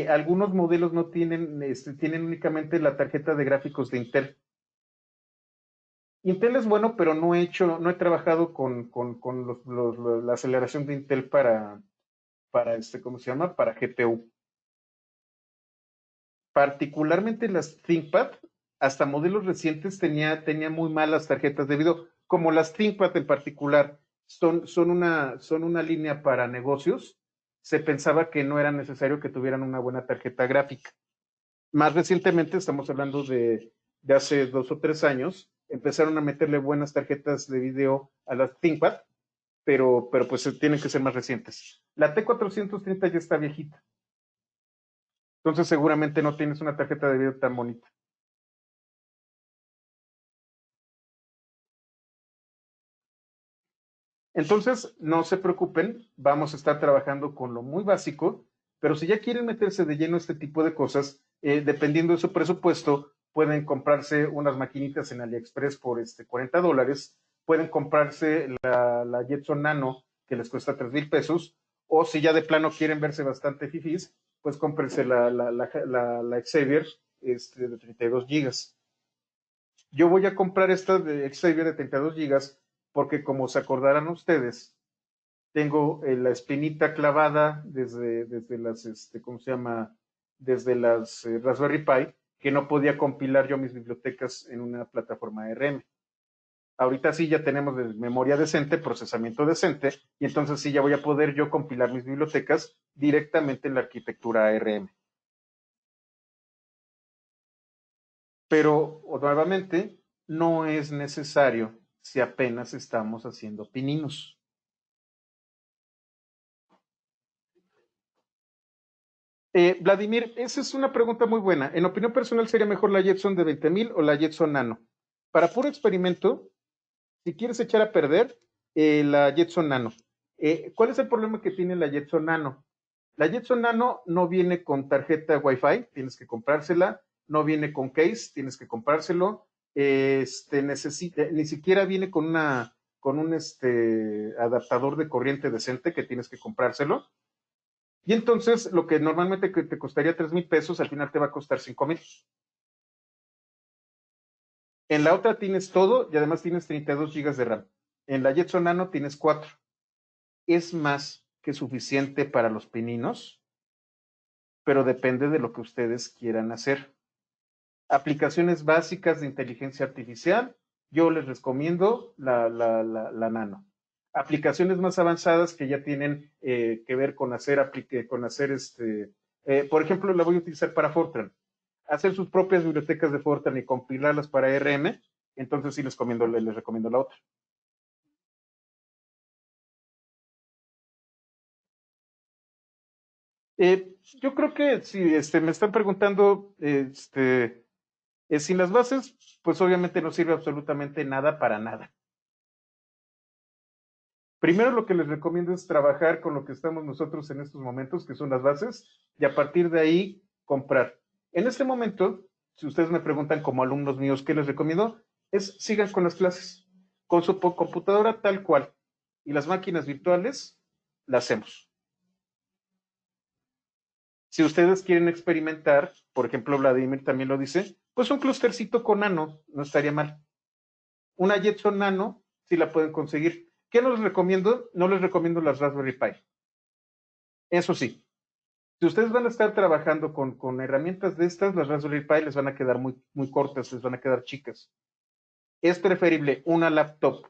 algunos modelos no tienen, tienen únicamente la tarjeta de gráficos de Intel. Intel es bueno, pero no he trabajado con la aceleración de Intel para ¿cómo se llama? Para GPU. Particularmente las ThinkPad, hasta modelos recientes tenía muy malas tarjetas de video, como las ThinkPad en particular, son una línea para negocios. Se pensaba que no era necesario que tuvieran una buena tarjeta gráfica. Más recientemente, estamos hablando de hace 2 o 3 años, empezaron a meterle buenas tarjetas de video a las ThinkPad, pero pues tienen que ser más recientes. La T430 ya está viejita, entonces seguramente no tienes una tarjeta de video tan bonita. Entonces, no se preocupen, vamos a estar trabajando con lo muy básico, pero si ya quieren meterse de lleno a este tipo de cosas, dependiendo de su presupuesto, pueden comprarse unas maquinitas en AliExpress por $40, pueden comprarse la Jetson Nano, que les cuesta 3,000 pesos, o si ya de plano quieren verse bastante fifís, pues cómprense la Xavier de 32 gigas. Yo voy a comprar esta de Xavier de 32 gigas porque como se acordarán ustedes, tengo la espinita clavada desde las, ¿cómo se llama? Desde las Raspberry Pi, que no podía compilar yo mis bibliotecas en una plataforma ARM. Ahorita sí ya tenemos memoria decente, procesamiento decente, y entonces sí ya voy a poder yo compilar mis bibliotecas directamente en la arquitectura ARM. Pero nuevamente, no es necesario si apenas estamos haciendo pininos. Vladimir, esa es una pregunta muy buena. En opinión personal, ¿sería mejor la Jetson de 20,000 o la Jetson Nano? Para puro experimento, si quieres echar a perder, la Jetson Nano. ¿Cuál es el problema que tiene la Jetson Nano? La Jetson Nano no viene con tarjeta Wi-Fi, tienes que comprársela. No viene con case, tienes que comprárselo. Ni siquiera viene con un adaptador de corriente decente que tienes que comprárselo. Y entonces lo que normalmente te costaría 3,000 pesos, al final te va a costar 5,000. En la otra tienes todo y además tienes 32 gigas de RAM. En la Jetson Nano tienes 4. Es más que suficiente para los pininos, pero depende de lo que ustedes quieran hacer. Aplicaciones básicas de inteligencia artificial, yo les recomiendo la Nano. Aplicaciones más avanzadas que ya tienen que ver con por ejemplo, la voy a utilizar para Fortran. Hacer sus propias bibliotecas de Fortran y compilarlas para ARM, entonces sí les recomiendo la otra. Yo creo que si me están preguntando sin las bases, pues obviamente no sirve absolutamente nada para nada. Primero lo que les recomiendo es trabajar con lo que estamos nosotros en estos momentos, que son las bases, y a partir de ahí comprar. En este momento, si ustedes me preguntan como alumnos míos qué les recomiendo, es sigan con las clases, con su computadora tal cual, y las máquinas virtuales las hacemos. Si ustedes quieren experimentar, por ejemplo, Vladimir también lo dice, pues un clustercito con nano no estaría mal. Una Jetson Nano si la pueden conseguir. ¿Qué no les recomiendo? No les recomiendo las Raspberry Pi. Eso sí, si ustedes van a estar trabajando con herramientas de estas, las Raspberry Pi les van a quedar muy, muy cortas, les van a quedar chicas. Es preferible una laptop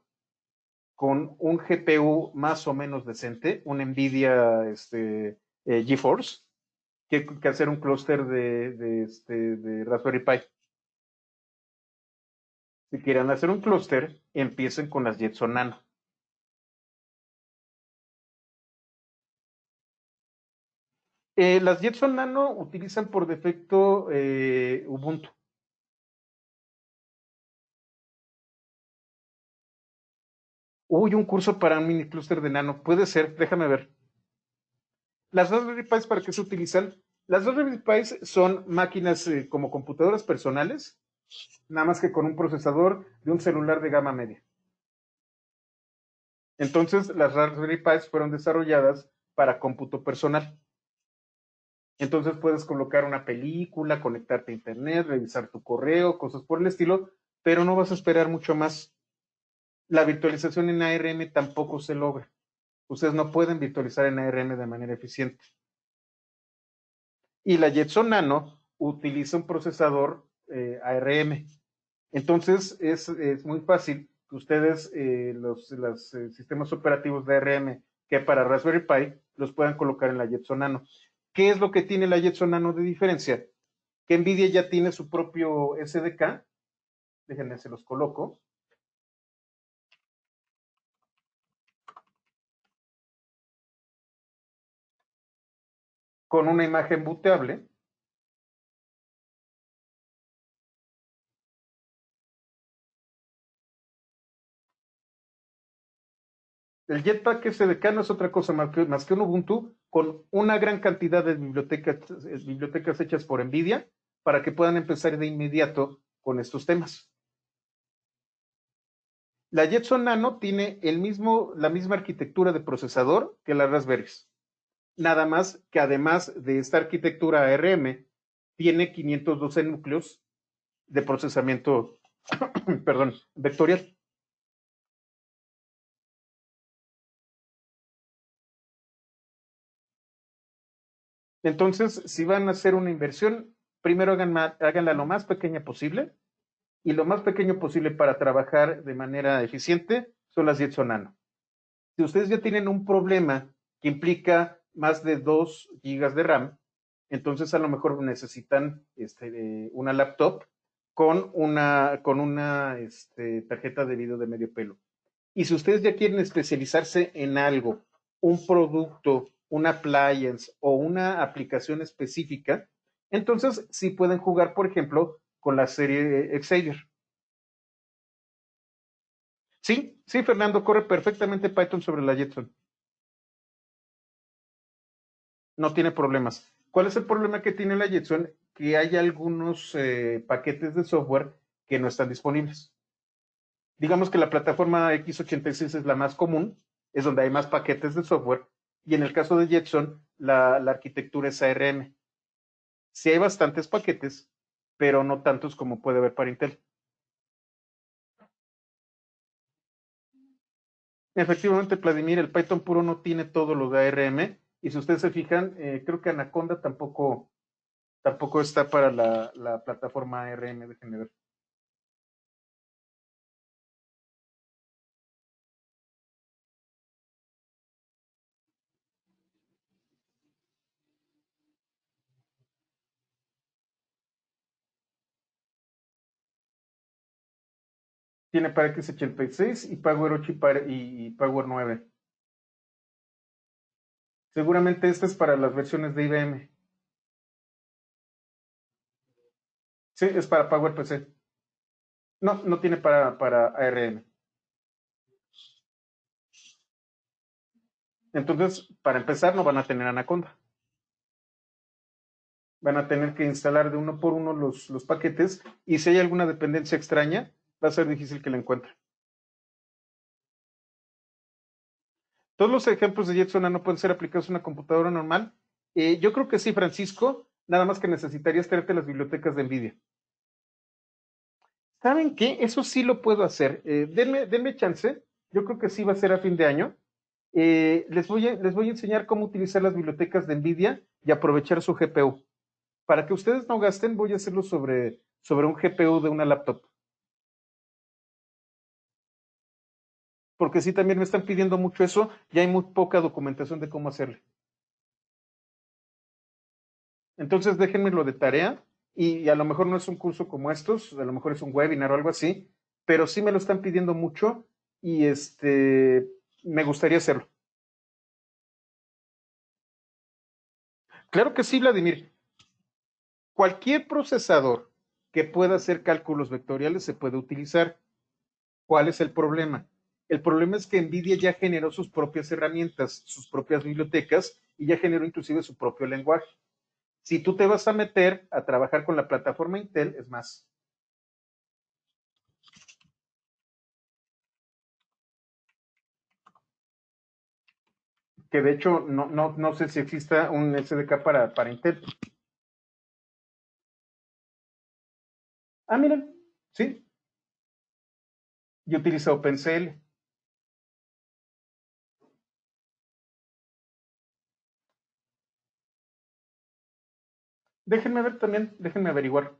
con un GPU más o menos decente, un NVIDIA GeForce, que hacer un clúster de Raspberry Pi. Si quieren hacer un clúster, empiecen con las Jetson Nano. Las Jetson Nano utilizan por defecto Ubuntu. Uy, un curso para un mini clúster de Nano. Puede ser, déjame ver. Las Raspberry Pis, ¿para qué se utilizan? Las Raspberry Pis son máquinas como computadoras personales, nada más que con un procesador de un celular de gama media. Entonces, las Raspberry Pis fueron desarrolladas para cómputo personal. Entonces puedes colocar una película, conectarte a internet, revisar tu correo, cosas por el estilo, pero no vas a esperar mucho más. La virtualización en ARM tampoco se logra. Ustedes no pueden virtualizar en ARM de manera eficiente. Y la Jetson Nano utiliza un procesador ARM. Entonces es muy fácil que ustedes los sistemas operativos de ARM que para Raspberry Pi los puedan colocar en la Jetson Nano. ¿Qué es lo que tiene la Jetson Nano de diferencia? Que NVIDIA ya tiene su propio SDK. Déjenme, se los coloco. Con una imagen booteable. El Jetpack SDK no es otra cosa más que un Ubuntu con una gran cantidad de bibliotecas hechas por NVIDIA para que puedan empezar de inmediato con estos temas. La Jetson Nano tiene la misma arquitectura de procesador que las Raspberries. Nada más que además de esta arquitectura ARM, tiene 512 núcleos de procesamiento, perdón, vectorial. Entonces, si van a hacer una inversión, primero háganla lo más pequeña posible, y lo más pequeño posible para trabajar de manera eficiente son las Jetson Nano. Si ustedes ya tienen un problema que implica más de 2 gigas de RAM, entonces a lo mejor necesitan una laptop con una tarjeta de video de medio pelo. Y si ustedes ya quieren especializarse en algo, un producto, una appliance o una aplicación específica, entonces sí pueden jugar, por ejemplo, con la serie Xavier. Sí, sí, Fernando, corre perfectamente Python sobre la Jetson. No tiene problemas. ¿Cuál es el problema que tiene la Jetson? Que hay algunos paquetes de software que no están disponibles. Digamos que la plataforma x86 es la más común, es donde hay más paquetes de software, y en el caso de Jetson, la arquitectura es ARM. Sí hay bastantes paquetes, pero no tantos como puede haber para Intel. Efectivamente, Vladimir, el Python puro no tiene todo lo de ARM, y si ustedes se fijan, creo que Anaconda tampoco está para la plataforma ARM de generar. Tiene para x86 y Power 8 y Power 9. Seguramente esta es para las versiones de IBM. Sí, es para Power PC. No, no tiene para ARM. Entonces, para empezar, no van a tener Anaconda. Van a tener que instalar de uno por uno los paquetes y si hay alguna dependencia extraña, va a ser difícil que la encuentren. Todos los ejemplos de Jetson no pueden ser aplicados a una computadora normal. Yo creo que sí, Francisco, nada más que necesitarías traerte las bibliotecas de NVIDIA. ¿Saben qué? Eso sí lo puedo hacer. Denme chance. Yo creo que sí va a ser a fin de año. Les voy a enseñar cómo utilizar las bibliotecas de NVIDIA y aprovechar su GPU. Para que ustedes no gasten, voy a hacerlo sobre un GPU de una laptop. Porque sí, también me están pidiendo mucho eso y hay muy poca documentación de cómo hacerlo. Entonces, déjenmelo de tarea y a lo mejor no es un curso como estos, a lo mejor es un webinar o algo así, pero sí me lo están pidiendo mucho y me gustaría hacerlo. Claro que sí, Vladimir. Cualquier procesador que pueda hacer cálculos vectoriales se puede utilizar. ¿Cuál es el problema? El problema es que NVIDIA ya generó sus propias herramientas, sus propias bibliotecas y ya generó inclusive su propio lenguaje. Si tú te vas a meter a trabajar con la plataforma Intel, es más, que de hecho no sé si exista un SDK para Intel. Ah, miren, sí, yo utilizo OpenCL. Déjenme ver también, déjenme averiguar.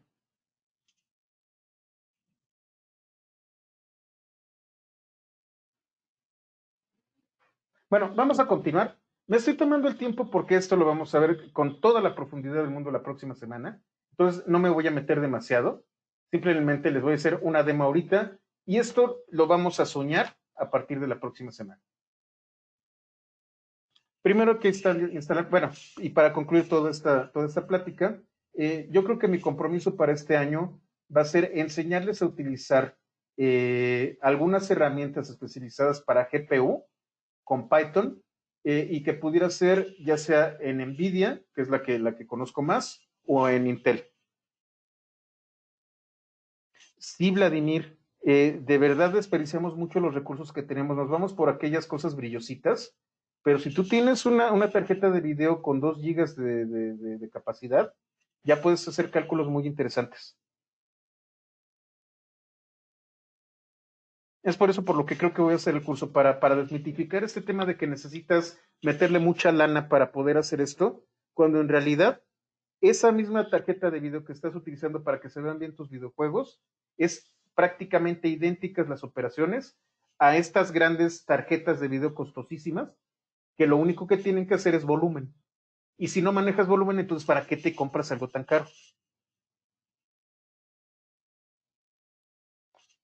Bueno, vamos a continuar. Me estoy tomando el tiempo porque esto lo vamos a ver con toda la profundidad del mundo la próxima semana. Entonces, no me voy a meter demasiado. Simplemente les voy a hacer una demo ahorita y esto lo vamos a soñar a partir de la próxima semana. Primero que instalar, bueno, y para concluir toda esta plática, yo creo que mi compromiso para este año va a ser enseñarles a utilizar algunas herramientas especializadas para GPU con Python y que pudiera ser ya sea en NVIDIA, que es la que conozco más, o en Intel. Sí, Vladimir, de verdad desperdiciamos mucho los recursos que tenemos, nos vamos por aquellas cosas brillositas, pero si tú tienes una tarjeta de video con 2 gigas de capacidad, ya puedes hacer cálculos muy interesantes. Es por eso por lo que creo que voy a hacer el curso, para desmitificar este tema de que necesitas meterle mucha lana para poder hacer esto, cuando en realidad esa misma tarjeta de video que estás utilizando para que se vean bien tus videojuegos es prácticamente idénticas las operaciones a estas grandes tarjetas de video costosísimas, que lo único que tienen que hacer es volumen. Y si no manejas volumen, entonces ¿para qué te compras algo tan caro?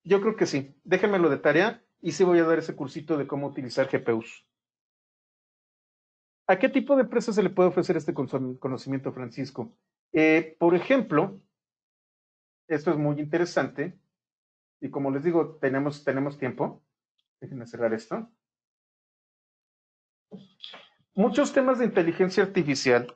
Yo creo que sí. Déjenmelo de tarea y sí voy a dar ese cursito de cómo utilizar GPUs. ¿A qué tipo de empresa se le puede ofrecer este conocimiento, Francisco? Por ejemplo, esto es muy interesante y como les digo, tenemos tiempo. Déjenme cerrar esto. Muchos temas de inteligencia artificial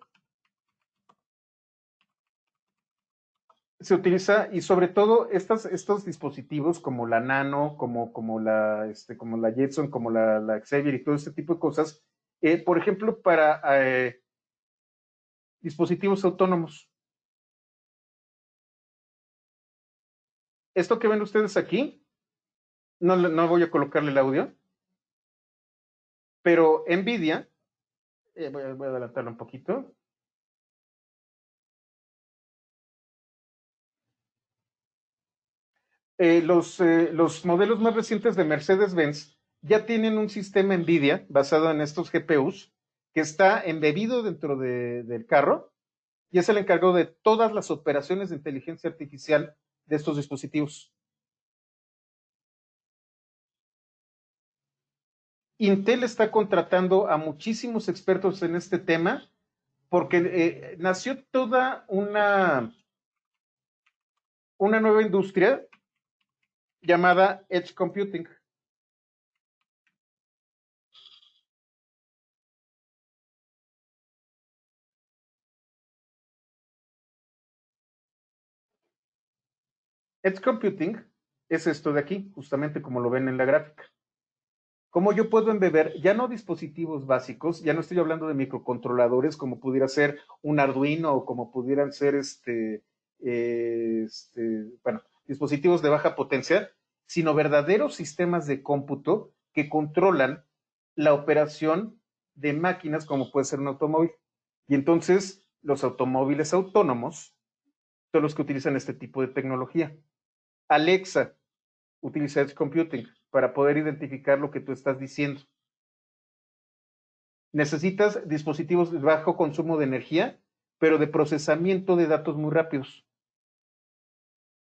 se utiliza y sobre todo estos dispositivos como la Nano, como la Jetson, como la Xavier y todo este tipo de cosas, por ejemplo, para dispositivos autónomos. Esto que ven ustedes aquí, no voy a colocarle el audio, pero NVIDIA, voy a adelantarlo un poquito. Los modelos más recientes de Mercedes-Benz ya tienen un sistema NVIDIA basado en estos GPUs que está embebido dentro del carro y es el encargado de todas las operaciones de inteligencia artificial de estos dispositivos. Intel está contratando a muchísimos expertos en este tema porque nació toda una nueva industria llamada Edge Computing. Edge Computing es esto de aquí, justamente como lo ven en la gráfica. ¿Cómo yo puedo embeber ya no dispositivos básicos, ya no estoy hablando de microcontroladores como pudiera ser un Arduino o como pudieran ser bueno, dispositivos de baja potencia, sino verdaderos sistemas de cómputo que controlan la operación de máquinas como puede ser un automóvil? Y entonces los automóviles autónomos son los que utilizan este tipo de tecnología. Alexa utiliza Edge Computing para poder identificar lo que tú estás diciendo. Necesitas dispositivos de bajo consumo de energía, pero de procesamiento de datos muy rápidos.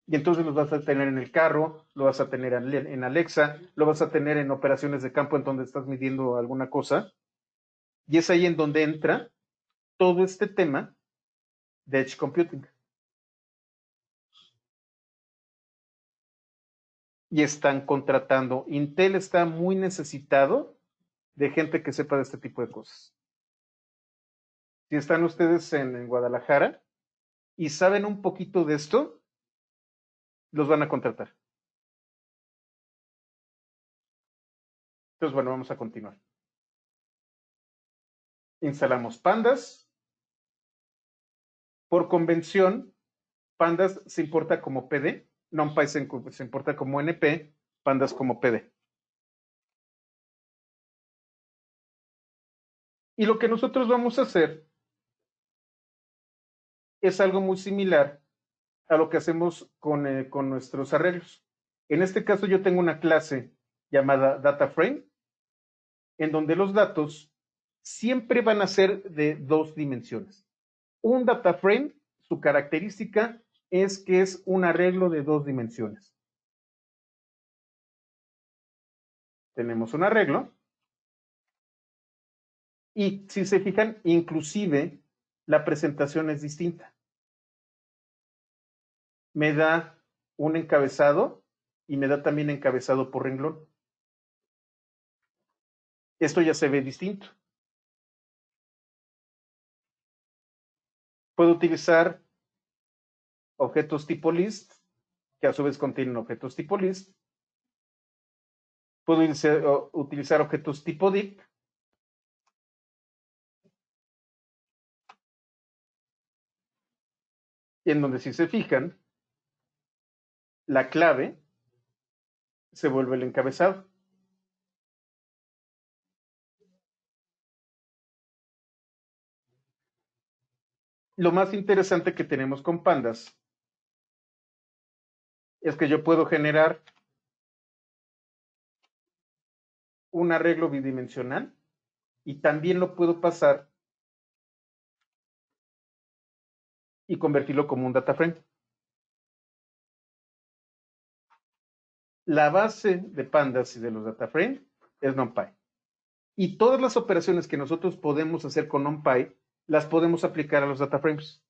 Y entonces los vas a tener en el carro, lo vas a tener en Alexa, lo vas a tener en operaciones de campo en donde estás midiendo alguna cosa. Y es ahí en donde entra todo este tema de Edge Computing. Y están contratando. Intel está muy necesitado de gente que sepa de este tipo de cosas. Si están ustedes en Guadalajara y saben un poquito de esto, los van a contratar. Entonces, bueno, vamos a continuar. Instalamos pandas. Por convención, pandas se importa como PD, NumPy se importa como NP, pandas como PD. Y lo que nosotros vamos a hacer es algo muy similar a lo que hacemos con nuestros arreglos. En este caso yo tengo una clase llamada DataFrame, en donde los datos siempre van a ser de 2 dimensiones. Un DataFrame, su característica es que es un arreglo de 2 dimensiones. Tenemos un arreglo y si se fijan, inclusive la presentación es distinta. Me da un encabezado y me da también encabezado por renglón. Esto ya se ve distinto. Puedo utilizar objetos tipo list, que a su vez contienen objetos tipo list. Puedo utilizar objetos tipo div. En donde si se fijan, la clave se vuelve el encabezado. Lo más interesante que tenemos con pandas es que yo puedo generar un arreglo bidimensional y también lo puedo pasar y convertirlo como un data frame. La base de pandas y de los data frame es NumPy. Y todas las operaciones que nosotros podemos hacer con NumPy las podemos aplicar a los data frames.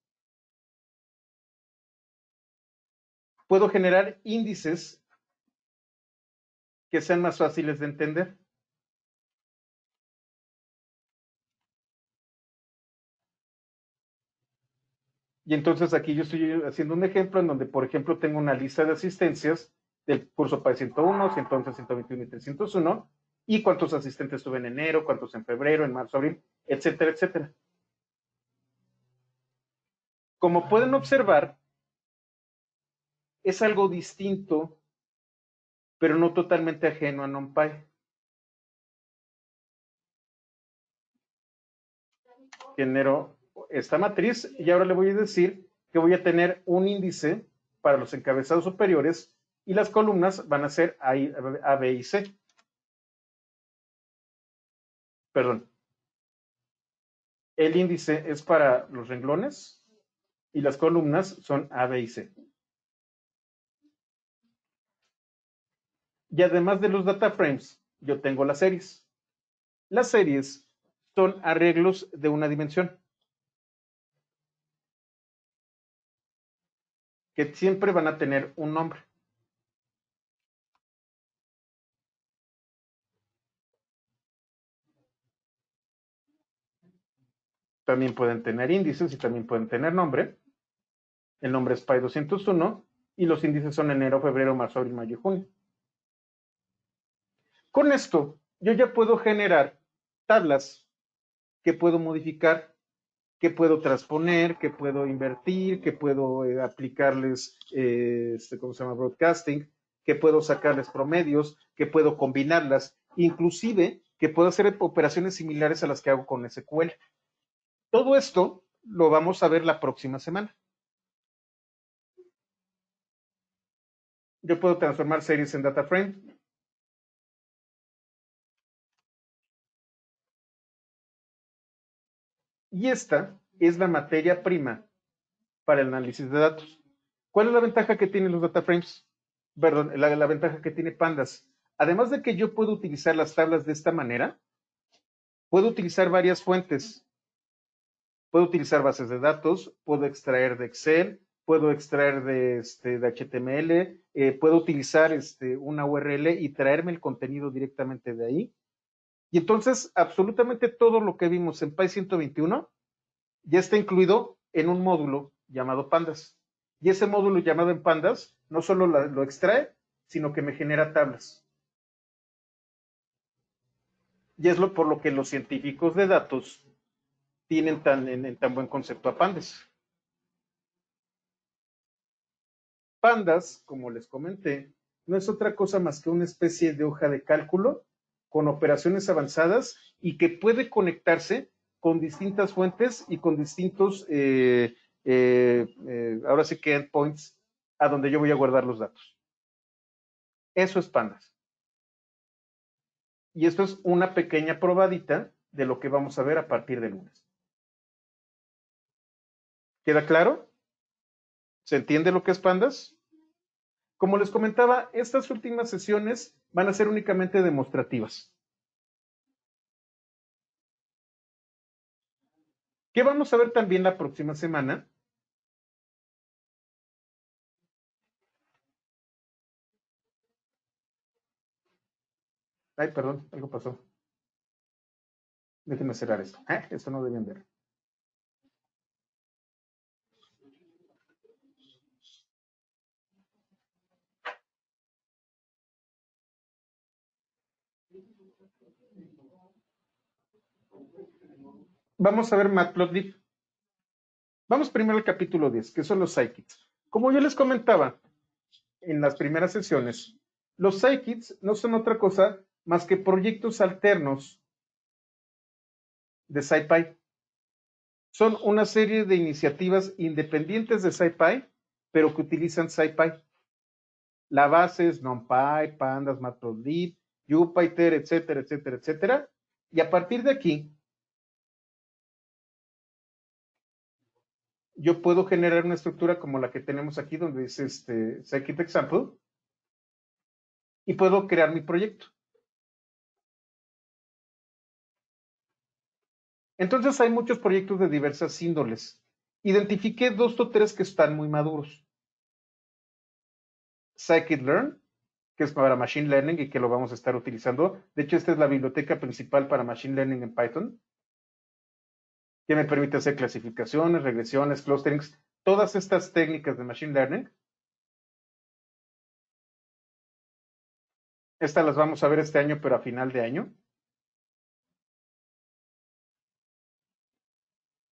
Puedo generar índices que sean más fáciles de entender. Y entonces aquí yo estoy haciendo un ejemplo en donde, por ejemplo, tengo una lista de asistencias del curso PAE 101, 111, 121 y 301, y cuántos asistentes tuve en enero, cuántos en febrero, en marzo, abril, etcétera, etcétera. Como pueden observar, es algo distinto, pero no totalmente ajeno a NumPy. Genero esta matriz y ahora le voy a decir que voy a tener un índice para los encabezados superiores y las columnas van a ser A, B y C. Perdón. El índice es para los renglones y las columnas son A, B y C. Y además de los data frames, yo tengo las series. Las series son arreglos de una dimensión, que siempre van a tener un nombre. También pueden tener índices y también pueden tener nombre. El nombre es PAI 201 y los índices son enero, febrero, marzo, abril, mayo y junio. Con esto, yo ya puedo generar tablas que puedo modificar, que puedo transponer, que puedo invertir, que puedo aplicarles, ¿cómo se llama? Broadcasting, que puedo sacarles promedios, que puedo combinarlas, inclusive que puedo hacer operaciones similares a las que hago con SQL. Todo esto lo vamos a ver la próxima semana. Yo puedo transformar series en data frame. Y esta es la materia prima para el análisis de datos. ¿Cuál es la ventaja que tienen los data frames? Perdón, la ventaja que tiene pandas. Además de que yo puedo utilizar las tablas de esta manera, puedo utilizar varias fuentes. Puedo utilizar bases de datos, puedo extraer de Excel, puedo extraer de HTML, puedo utilizar una URL y traerme el contenido directamente de ahí. Y entonces, absolutamente todo lo que vimos en Py 121 ya está incluido en un módulo llamado Pandas. Y ese módulo llamado en Pandas no solo lo extrae, sino que me genera tablas. Y es por lo que los científicos de datos tienen en tan buen concepto a Pandas. Pandas, como les comenté, no es otra cosa más que una especie de hoja de cálculo con operaciones avanzadas y que puede conectarse con distintas fuentes y con distintos, ahora sí que endpoints a donde yo voy a guardar los datos. Eso es Pandas. Y esto es una pequeña probadita de lo que vamos a ver a partir del lunes. ¿Queda claro? ¿Se entiende lo que es Pandas? Como les comentaba, estas últimas sesiones van a ser únicamente demostrativas. ¿Qué vamos a ver también la próxima semana? Ay, perdón, algo pasó. Déjenme cerrar esto. Esto no deben ver. Vamos a ver Matplotlib. Vamos primero al capítulo 10, que son los scikits. Como yo les comentaba en las primeras sesiones, los scikits no son otra cosa más que proyectos alternos de SciPy. Son una serie de iniciativas independientes de SciPy, pero que utilizan SciPy. La base es NumPy, Pandas, Matplotlib, Jupyter, etcétera, etcétera, etcétera. Y a partir de aquí, yo puedo generar una estructura como la que tenemos aquí, donde dice Scikit Example, y puedo crear mi proyecto. Entonces hay muchos proyectos de diversas índoles. Identifiqué 2 o 3 que están muy maduros. Scikit-learn, que es para Machine Learning y que lo vamos a estar utilizando. De hecho, esta es la biblioteca principal para Machine Learning en Python, que me permite hacer clasificaciones, regresiones, clusterings, todas estas técnicas de Machine Learning. Estas las vamos a ver este año, pero a final de año.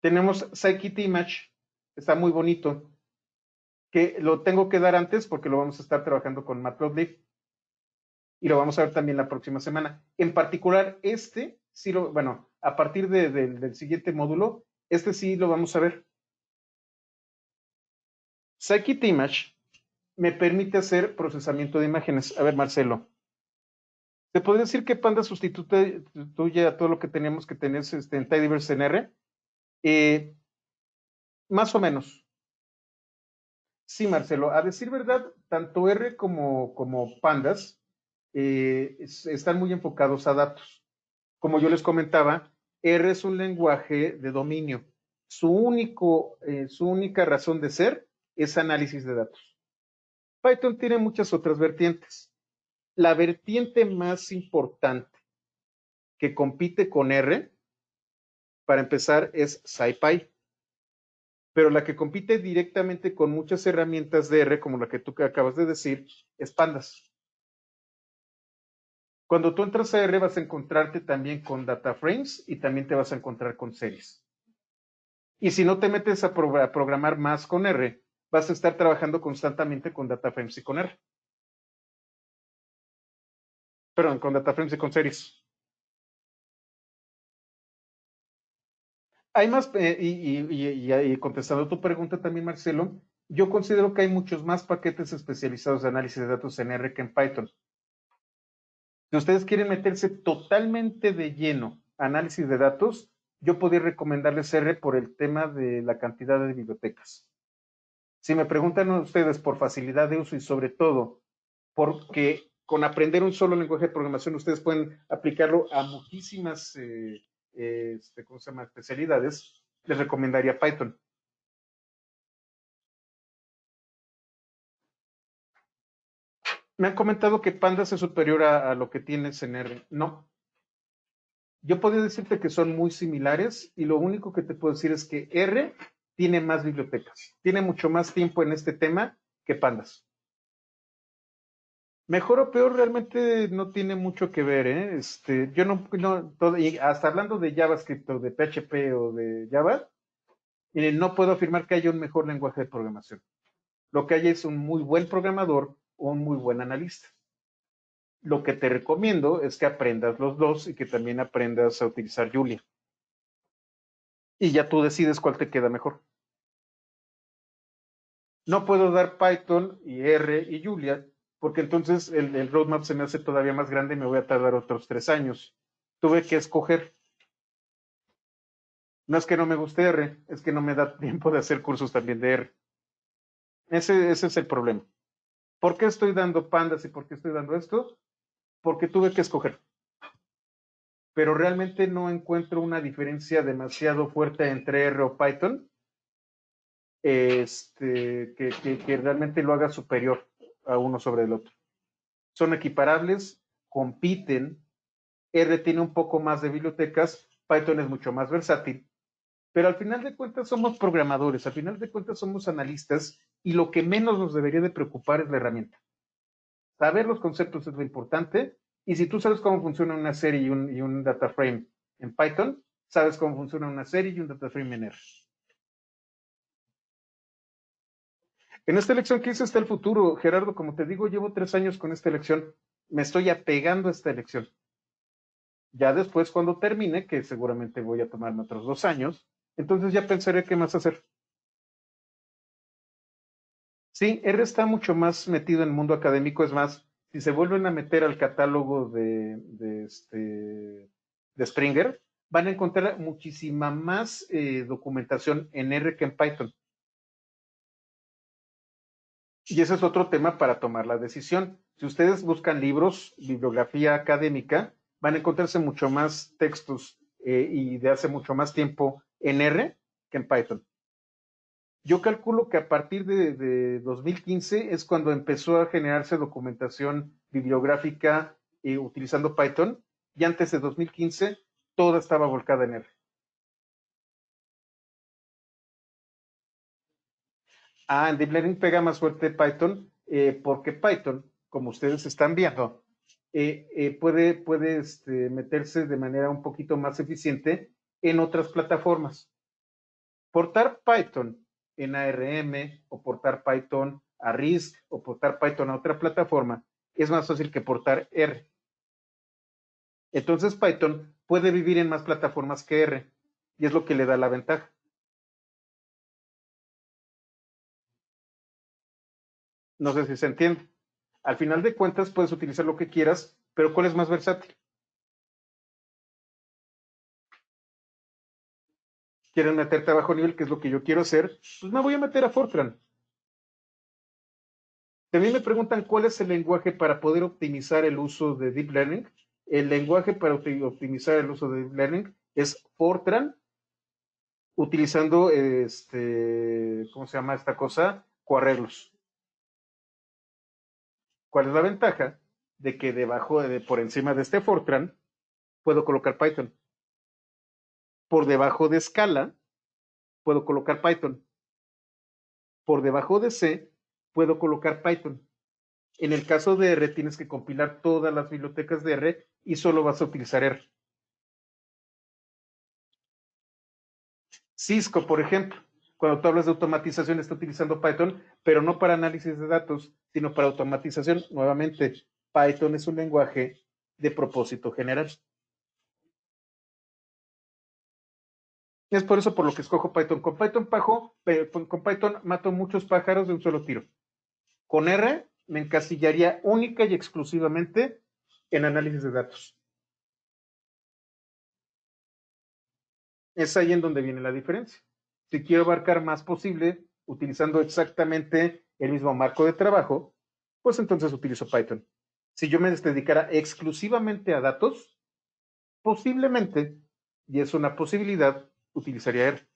Tenemos Scikit-image, está muy bonito, que lo tengo que dar antes porque lo vamos a estar trabajando con Matplotlib y lo vamos a ver también la próxima semana. En particular, sí bueno, a partir del siguiente módulo, sí lo vamos a ver. Scikit-image me permite hacer procesamiento de imágenes. A ver, Marcelo, ¿te podría decir que Panda sustituye a todo lo que teníamos que tener en Tidyverse en R? Más o menos. Sí, Marcelo, a decir verdad, tanto R como Pandas están muy enfocados a datos. Como yo les comentaba, R es un lenguaje de dominio. Su única razón de ser es análisis de datos. Python tiene muchas otras vertientes. La vertiente más importante que compite con R, para empezar, es SciPy. Pero la que compite directamente con muchas herramientas de R, como la que tú acabas de decir, es Pandas. Cuando tú entras a R vas a encontrarte también con data frames y también te vas a encontrar con series. Y si no te metes a programar más con R, vas a estar trabajando constantemente con data frames y con R. Perdón, con data frames y con series. Hay más, y contestando tu pregunta también, Marcelo, yo considero que hay muchos más paquetes especializados de análisis de datos en R que en Python. Si ustedes quieren meterse totalmente de lleno a análisis de datos, yo podría recomendarles R por el tema de la cantidad de bibliotecas. Si me preguntan ustedes por facilidad de uso y sobre todo porque con aprender un solo lenguaje de programación ustedes pueden aplicarlo a muchísimas ¿cómo se llama? Especialidades, les recomendaría Python. Me han comentado que Pandas es superior a lo que tienes en R. No. Yo podría decirte que son muy similares y lo único que te puedo decir es que R tiene más bibliotecas. Tiene mucho más tiempo en este tema que Pandas. Mejor o peor realmente no tiene mucho que ver, ¿eh? Yo y hasta hablando de JavaScript o de PHP o de Java, no puedo afirmar que haya un mejor lenguaje de programación. Lo que hay es un muy buen programador o un muy buen analista. Lo que te recomiendo es que aprendas los dos y que también aprendas a utilizar Julia. Y ya tú decides cuál te queda mejor. No puedo dar Python y R y Julia, porque entonces el roadmap se me hace todavía más grande y me voy a tardar otros 3 años. Tuve que escoger. No es que no me guste R, es que no me da tiempo de hacer cursos también de R. Ese es el problema. ¿Por qué estoy dando Pandas y por qué estoy dando esto? Porque tuve que escoger. Pero realmente no encuentro una diferencia demasiado fuerte entre R o Python que realmente lo haga superior a uno sobre el otro. Son equiparables, compiten. R tiene un poco más de bibliotecas, Python es mucho más versátil, pero al final de cuentas somos programadores, al final de cuentas somos analistas y lo que menos nos debería de preocupar es la herramienta. Saber los conceptos es lo importante y si tú sabes cómo funciona una serie y un data frame en Python, sabes cómo funciona una serie y un data frame en R. En esta elección, ¿qué hice está el futuro? Gerardo, como te digo, llevo 3 años con esta elección. Me estoy apegando a esta elección. Ya después, cuando termine, que seguramente voy a tomarme otros 2 años, entonces ya pensaré qué más hacer. Sí, R está mucho más metido en el mundo académico. Es más, si se vuelven a meter al catálogo de Springer, van a encontrar muchísima más documentación en R que en Python. Y ese es otro tema para tomar la decisión. Si ustedes buscan libros, bibliografía académica, van a encontrarse mucho más textos y de hace mucho más tiempo en R que en Python. Yo calculo que a partir de 2015 es cuando empezó a generarse documentación bibliográfica utilizando Python, y antes de 2015 toda estaba volcada en R. En Deep Learning pega más fuerte Python, porque Python, como ustedes están viendo, puede meterse de manera un poquito más eficiente en otras plataformas. Portar Python en ARM o portar Python a RISC o portar Python a otra plataforma es más fácil que portar R. Entonces Python puede vivir en más plataformas que R y es lo que le da la ventaja. No sé si se entiende. Al final de cuentas puedes utilizar lo que quieras, pero ¿cuál es más versátil? ¿Quieren meterte a bajo nivel, que es lo que yo quiero hacer? Pues me voy a meter a Fortran. También me preguntan cuál es el lenguaje para poder optimizar el uso de Deep Learning. El lenguaje para optimizar el uso de Deep Learning es Fortran, utilizando ¿cómo se llama esta cosa? Coarreglos. ¿Cuál es la ventaja? De que por encima de este Fortran, puedo colocar Python. Por debajo de Scala, puedo colocar Python. Por debajo de C, puedo colocar Python. En el caso de R, tienes que compilar todas las bibliotecas de R y solo vas a utilizar R. Cisco, por ejemplo, cuando tú hablas de automatización, está utilizando Python, pero no para análisis de datos, sino para automatización. Nuevamente, Python es un lenguaje de propósito general. Es por eso por lo que escojo Python. Con Python mato muchos pájaros de un solo tiro. Con R me encasillaría única y exclusivamente en análisis de datos. Es ahí en donde viene la diferencia. Si quiero abarcar más posible, utilizando exactamente el mismo marco de trabajo, pues entonces utilizo Python. Si yo me dedicara exclusivamente a datos, posiblemente, y es una posibilidad, utilizaría R.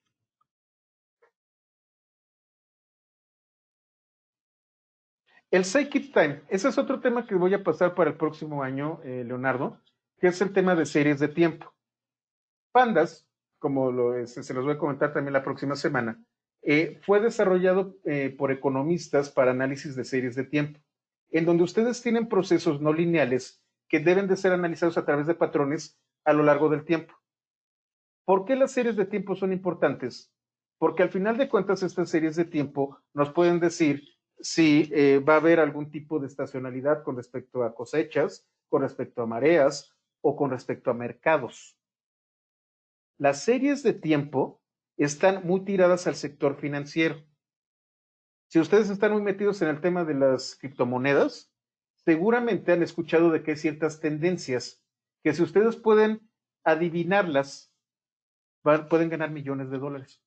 El Psychic Time, ese es otro tema que voy a pasar para el próximo año, Leonardo, que es el tema de series de tiempo. Pandas, como se los voy a comentar también la próxima semana, fue desarrollado por economistas para análisis de series de tiempo, en donde ustedes tienen procesos no lineales que deben de ser analizados a través de patrones a lo largo del tiempo. ¿Por qué las series de tiempo son importantes? Porque al final de cuentas estas series de tiempo nos pueden decir si va a haber algún tipo de estacionalidad con respecto a cosechas, con respecto a mareas o con respecto a mercados. Las series de tiempo están muy tiradas al sector financiero. Si ustedes están muy metidos en el tema de las criptomonedas, seguramente han escuchado de que hay ciertas tendencias que si ustedes pueden adivinarlas, pueden ganar millones de dólares.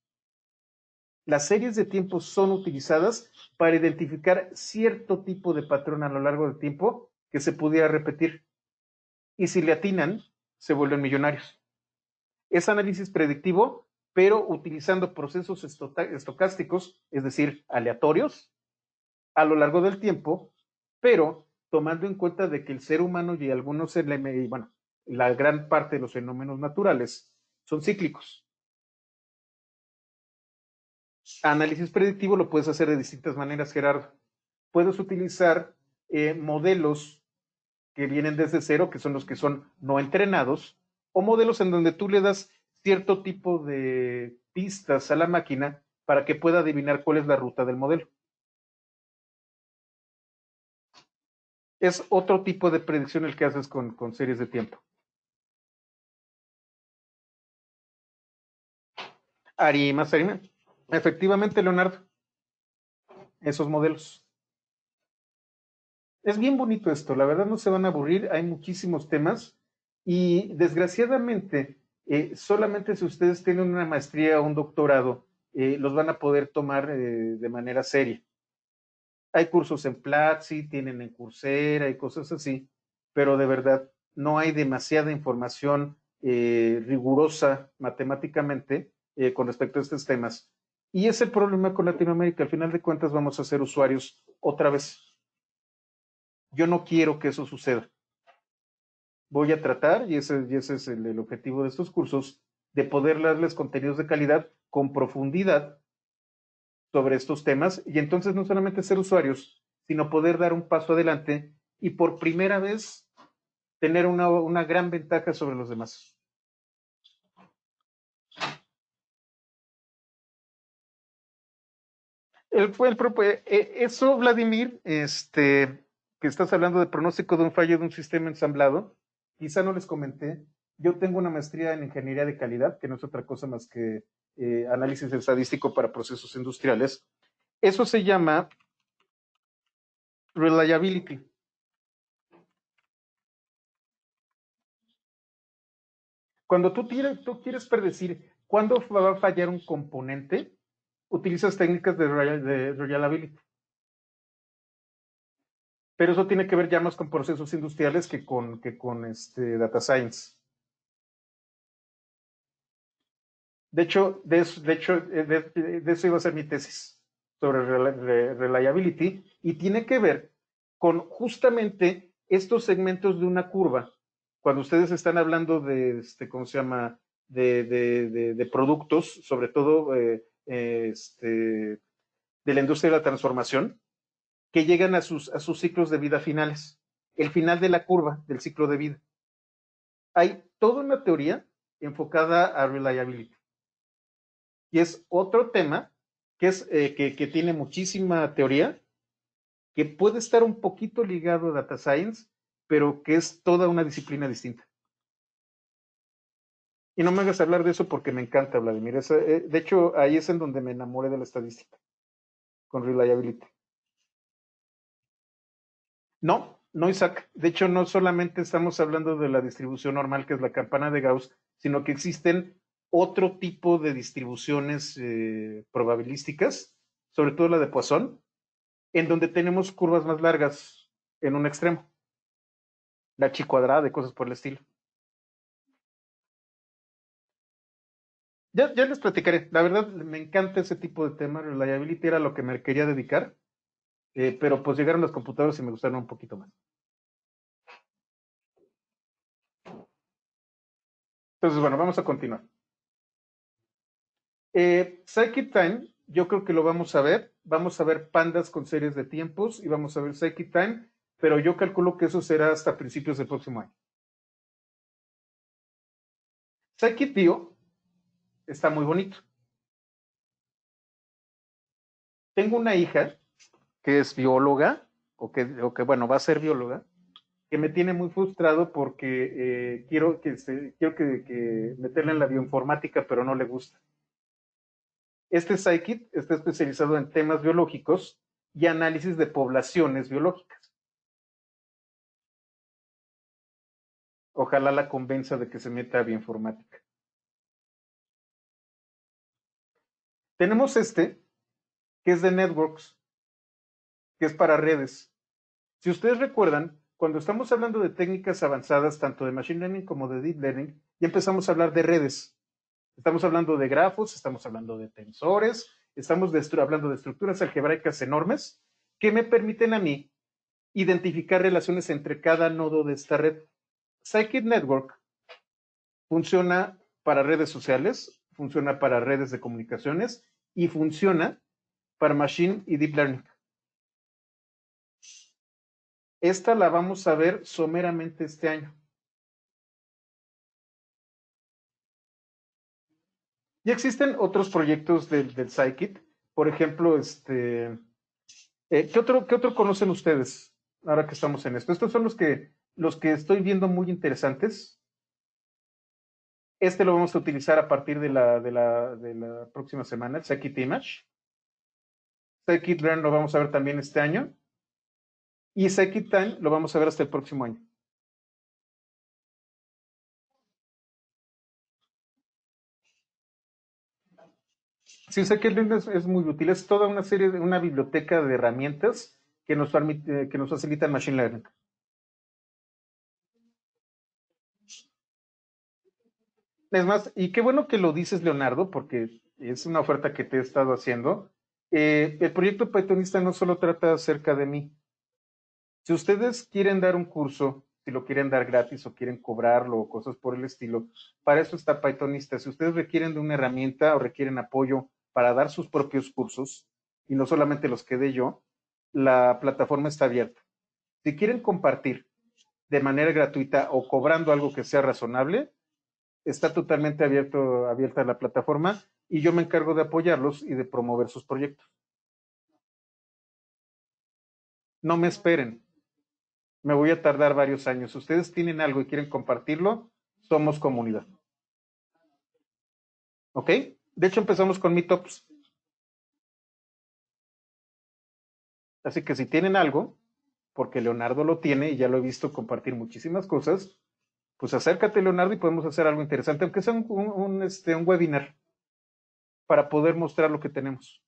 Las series de tiempo son utilizadas para identificar cierto tipo de patrón a lo largo del tiempo que se pudiera repetir. Y si le atinan, se vuelven millonarios. Es análisis predictivo, pero utilizando procesos estocásticos, es decir, aleatorios, a lo largo del tiempo, pero tomando en cuenta de que el ser humano y algunos, bueno, la gran parte de los fenómenos naturales son cíclicos. Análisis predictivo lo puedes hacer de distintas maneras, Gerardo. Puedes utilizar modelos que vienen desde cero, que son los que son no entrenados, o modelos en donde tú le das cierto tipo de pistas a la máquina para que pueda adivinar cuál es la ruta del modelo. Es otro tipo de predicción el que haces con series de tiempo. Arimas, Arima. Efectivamente, Leonardo, esos modelos. Es bien bonito esto, la verdad no se van a aburrir, hay muchísimos temas y desgraciadamente solamente si ustedes tienen una maestría o un doctorado, los van a poder tomar de manera seria. Hay cursos en Platzi, tienen en Coursera y cosas así, pero de verdad no hay demasiada información rigurosa matemáticamente con respecto a estos temas. Y es el problema con Latinoamérica, al final de cuentas vamos a ser usuarios otra vez. Yo no quiero que eso suceda. Voy a tratar, y ese es el objetivo de estos cursos, de poder darles contenidos de calidad con profundidad sobre estos temas y entonces no solamente ser usuarios, sino poder dar un paso adelante y por primera vez tener una gran ventaja sobre los demás. Eso, Vladimir, que estás hablando de pronóstico de un fallo de un sistema ensamblado, quizá no les comenté, yo tengo una maestría en ingeniería de calidad, que no es otra cosa más que análisis estadístico para procesos industriales. Eso se llama reliability. Cuando tú quieres predecir cuándo va a fallar un componente, utilizas técnicas de reliability. Pero eso tiene que ver ya más con procesos industriales que con data science. De hecho, de eso iba a ser mi tesis sobre reliability y tiene que ver con justamente estos segmentos de una curva. Cuando ustedes están hablando ¿cómo se llama? De productos, sobre todo de la industria de la transformación, que llegan a sus ciclos de vida finales. El final de la curva del ciclo de vida. Hay toda una teoría enfocada a reliability. Y es otro tema que tiene muchísima teoría, que puede estar un poquito ligado a data science, pero que es toda una disciplina distinta. Y no me hagas hablar de eso porque me encanta, Vladimir. De hecho, ahí es en donde me enamoré de la estadística, con reliability. No, no, Isaac. De hecho, no solamente estamos hablando de la distribución normal, que es la campana de Gauss, sino que existen otro tipo de distribuciones probabilísticas, sobre todo la de Poisson, en donde tenemos curvas más largas en un extremo, la chi cuadrada y cosas por el estilo. Ya les platicaré. La verdad, me encanta ese tipo de tema. Reliability era lo que me quería dedicar. pero pues llegaron los computadores y me gustaron un poquito más. Entonces, bueno, vamos a continuar. Scikit Time, yo creo que lo vamos a ver. Vamos a ver pandas con series de tiempos y vamos a ver Scikit Time, pero yo calculo que eso será hasta principios del próximo año. Scikit-dio está muy bonito. Tengo una hija que es bióloga, bueno, va a ser bióloga, que me tiene muy frustrado porque quiero que meterla en la bioinformática, pero no le gusta. Este Scikit está especializado en temas biológicos y análisis de poblaciones biológicas. Ojalá la convenza de que se meta a bioinformática. Tenemos este, que es de networks, que es para redes. Si ustedes recuerdan, cuando estamos hablando de técnicas avanzadas, tanto de Machine Learning como de Deep Learning, ya empezamos a hablar de redes. Estamos hablando de grafos, estamos hablando de tensores, estamos hablando de estructuras algebraicas enormes que me permiten a mí identificar relaciones entre cada nodo de esta red. Scikit Network funciona para redes sociales, funciona para redes de comunicaciones y funciona para Machine y Deep Learning. Esta la vamos a ver someramente este año. Ya existen otros proyectos del Scikit. Por ejemplo, ¿qué otro conocen ustedes ahora que estamos en esto? Estos son los que estoy viendo muy interesantes. Este lo vamos a utilizar a partir de la próxima semana, el Scikit-Image. Scikit-Learn lo vamos a ver también este año. Y Scikit-Time lo vamos a ver hasta el próximo año. Sí, Scikit-Learn es muy útil. Es toda una biblioteca de herramientas que nos facilitan Machine Learning. Es más, y qué bueno que lo dices, Leonardo, porque es una oferta que te he estado haciendo. El proyecto Pythonista no solo trata acerca de mí. Si ustedes quieren dar un curso, si lo quieren dar gratis o quieren cobrarlo o cosas por el estilo, para eso está Pythonista. Si ustedes requieren de una herramienta o requieren apoyo para dar sus propios cursos, y no solamente los que dé yo, la plataforma está abierta. Si quieren compartir de manera gratuita o cobrando algo que sea razonable, está totalmente abierta la plataforma y yo me encargo de apoyarlos y de promover sus proyectos. No me esperen, me voy a tardar varios años. Si ustedes tienen algo y quieren compartirlo, somos comunidad. ¿Ok? De hecho, empezamos con Meetups. Así que si tienen algo, porque Leonardo lo tiene y ya lo he visto compartir muchísimas cosas, pues acércate, Leonardo, y podemos hacer algo interesante, aunque sea un webinar para poder mostrar lo que tenemos.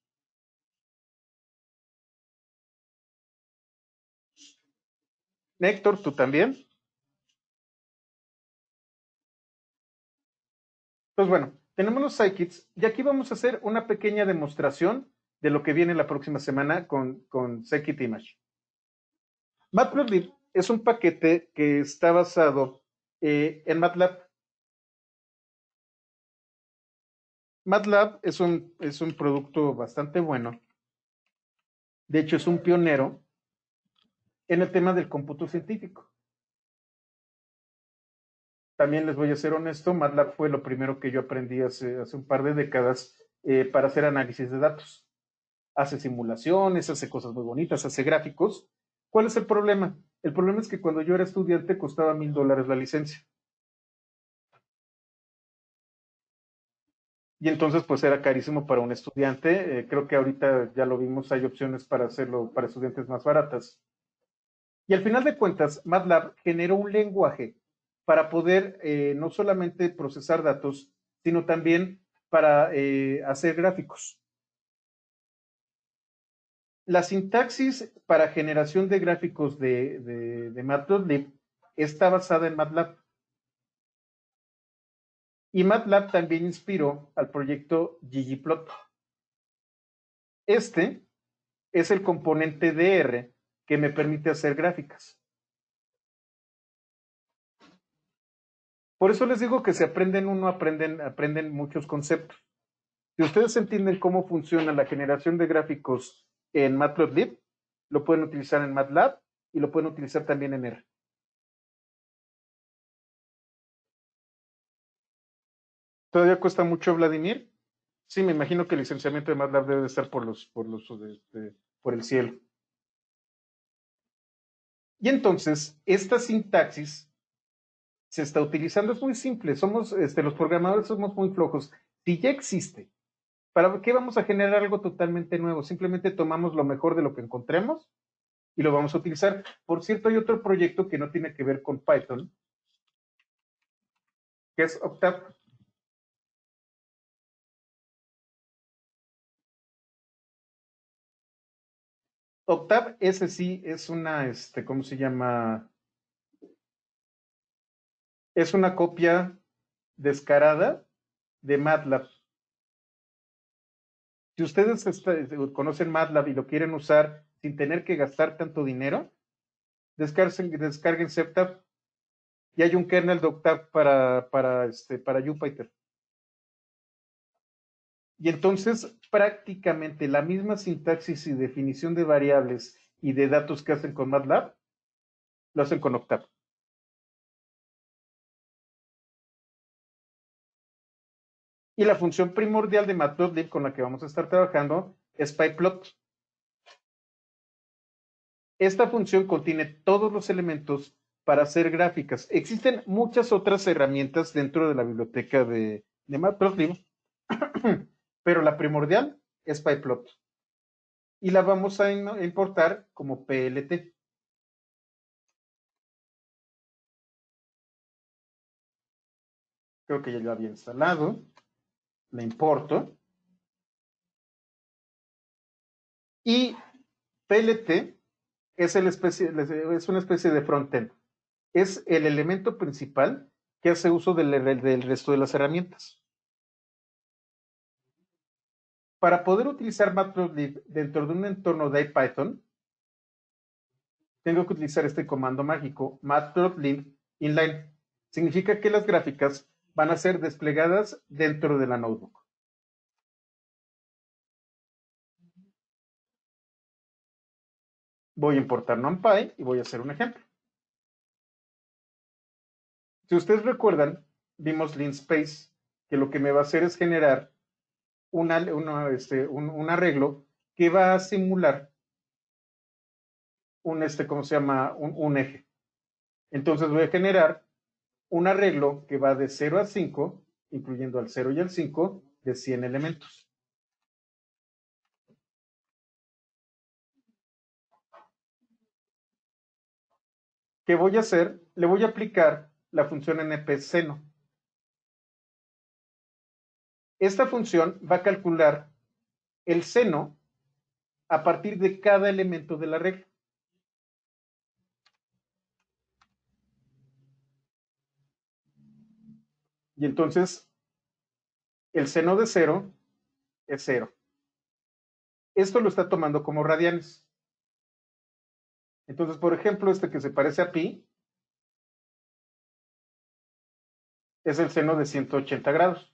Héctor, ¿tú también? Pues bueno, tenemos los Scikits y aquí vamos a hacer una pequeña demostración de lo que viene la próxima semana con Scikit-Image. Matplotlib es un paquete que está basado en MATLAB. MATLAB es un producto bastante bueno. De hecho, es un pionero en el tema del cómputo científico. También les voy a ser honesto, MATLAB fue lo primero que yo aprendí hace un par de décadas para hacer análisis de datos. Hace simulaciones, hace cosas muy bonitas, hace gráficos. ¿Cuál es el problema? El problema es que cuando yo era estudiante costaba $1,000 la licencia. Y entonces pues era carísimo para un estudiante. Creo que ahorita ya lo vimos, hay opciones para hacerlo para estudiantes más baratas. Y al final de cuentas, MATLAB generó un lenguaje para poder no solamente procesar datos, sino también para hacer gráficos. La sintaxis para generación de gráficos de Matplotlib está basada en MATLAB. Y MATLAB también inspiró al proyecto ggplot. Este es el componente DR que me permite hacer gráficas. Por eso les digo que si aprenden uno, aprenden muchos conceptos. Si ustedes entienden cómo funciona la generación de gráficos en Matplotlib, lo pueden utilizar en MATLAB y lo pueden utilizar también en R. ¿Todavía cuesta mucho, Vladimir? Sí, me imagino que el licenciamiento de MATLAB debe de estar por el cielo. Y entonces, esta sintaxis se está utilizando, es muy simple, los programadores somos muy flojos. Si ya existe, ¿para qué vamos a generar algo totalmente nuevo? Simplemente tomamos lo mejor de lo que encontremos y lo vamos a utilizar. Por cierto, hay otro proyecto que no tiene que ver con Python, que es Octave. Octave, ese sí es ¿cómo se llama? Es una copia descarada de MATLAB. Si ustedes conocen MATLAB y lo quieren usar sin tener que gastar tanto dinero, descarguen Septab y hay un kernel de Octave para Jupyter. Y entonces prácticamente la misma sintaxis y definición de variables y de datos que hacen con MATLAB, lo hacen con Octave. Y la función primordial de Matplotlib con la que vamos a estar trabajando es pyplot. Esta función contiene todos los elementos para hacer gráficas. Existen muchas otras herramientas dentro de la biblioteca de Matplotlib, pero la primordial es pyplot. Y la vamos a importar como PLT. Creo que ya lo había instalado. La importo. Y PLT es una especie de frontend. Es el elemento principal que hace uso del resto de las herramientas. Para poder utilizar Matplotlib dentro de un entorno de Python, tengo que utilizar este comando mágico, matplotlib inline. Significa que las gráficas van a ser desplegadas dentro de la notebook. Voy a importar NumPy y voy a hacer un ejemplo. Si ustedes recuerdan, vimos linspace, que lo que me va a hacer es generar un arreglo que va a simular ¿cómo se llama? Un eje. Entonces voy a generar un arreglo que va de 0 a 5, incluyendo al 0 y al 5, de 100 elementos. ¿Qué voy a hacer? Le voy a aplicar la función np-seno. Esta función va a calcular el seno a partir de cada elemento de la regla. Y entonces, el seno de 0 es 0. Esto lo está tomando como radianes. Entonces, por ejemplo, este que se parece a pi es el seno de 180 grados.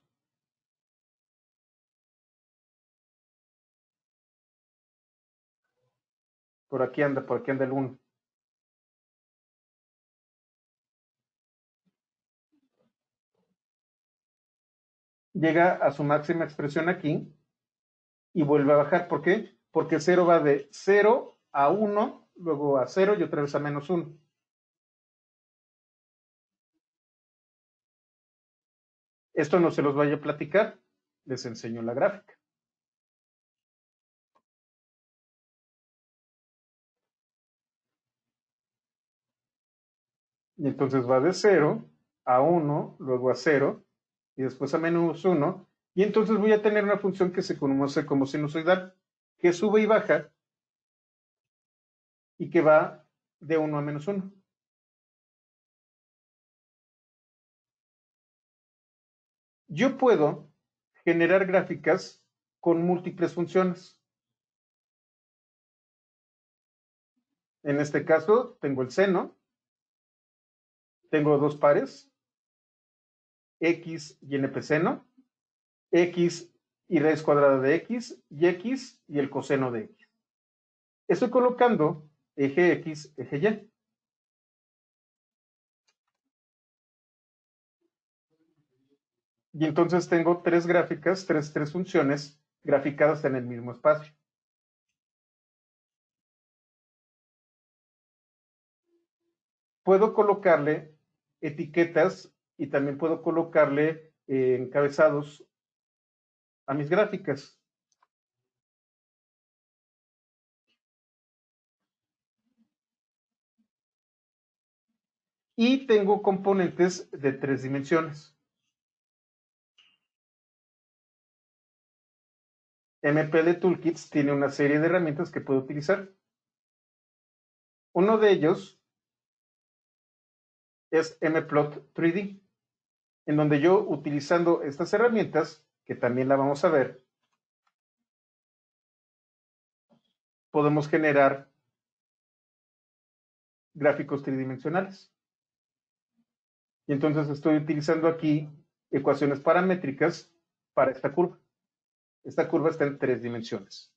Por aquí anda el 1. Llega a su máxima expresión aquí y vuelve a bajar. ¿Por qué? Porque 0 va de 0 a 1, luego a 0 y otra vez a menos 1. Esto no se los vaya a platicar, les enseño la gráfica. Y entonces va de 0 a 1, luego a 0 y después a menos 1. Y entonces voy a tener una función que se conoce como sinusoidal, que sube y baja y que va de 1 a menos 1. Yo puedo generar gráficas con múltiples funciones. En este caso, tengo el seno, tengo dos pares, x y np seno, x y raíz cuadrada de x y el coseno de x. Estoy colocando eje x, eje y. Y entonces tengo tres gráficas, tres funciones graficadas en el mismo espacio. Puedo colocarle etiquetas y también puedo colocarle encabezados a mis gráficas. Y tengo componentes de 3 dimensiones. MPL Toolkits tiene una serie de herramientas que puedo utilizar. Uno de ellos es mplot 3D, en donde yo, utilizando estas herramientas, que también la vamos a ver, podemos generar gráficos tridimensionales. Y entonces estoy utilizando aquí ecuaciones paramétricas para esta curva. Esta curva está en 3 dimensiones.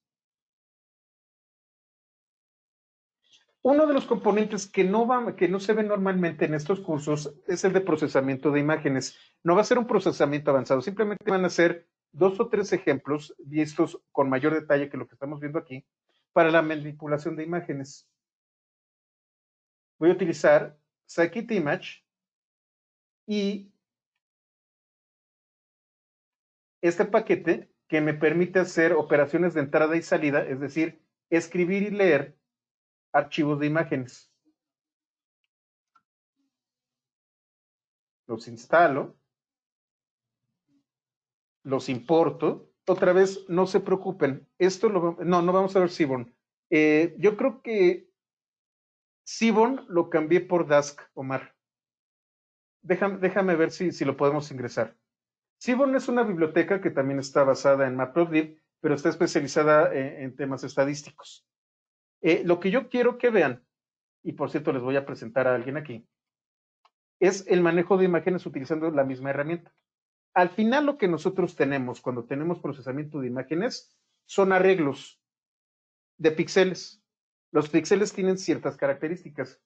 Uno de los componentes que no se ven normalmente en estos cursos es el de procesamiento de imágenes. No va a ser un procesamiento avanzado, simplemente van a ser 2 o 3 ejemplos vistos con mayor detalle que lo que estamos viendo aquí para la manipulación de imágenes. Voy a utilizar Scikit-Image y este paquete que me permite hacer operaciones de entrada y salida, es decir, escribir y leer archivos de imágenes. Los instalo, los importo. Otra vez, no se preocupen. No vamos a ver Seaborn. Yo creo que Seaborn lo cambié por Dask, Omar. Déjame ver si lo podemos ingresar. Seaborn es una biblioteca que también está basada en Matplotlib, pero está especializada en temas estadísticos. Lo que yo quiero que vean, y por cierto les voy a presentar a alguien aquí, es el manejo de imágenes utilizando la misma herramienta. Al final lo que nosotros tenemos cuando tenemos procesamiento de imágenes son arreglos de píxeles. Los píxeles tienen ciertas características.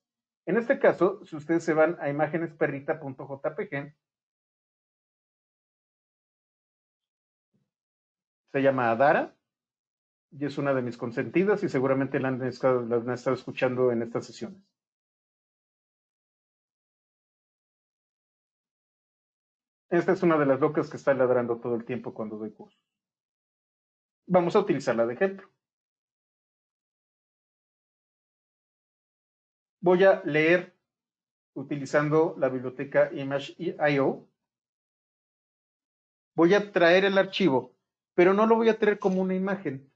En este caso, si ustedes se van a imágenesperrita.jpg, se llama Adara y es una de mis consentidas y seguramente la han estado escuchando en estas sesiones. Esta es una de las locas que está ladrando todo el tiempo cuando doy curso. Vamos a utilizarla de ejemplo. Voy a leer utilizando la biblioteca Image.io. Voy a traer el archivo, pero no lo voy a traer como una imagen,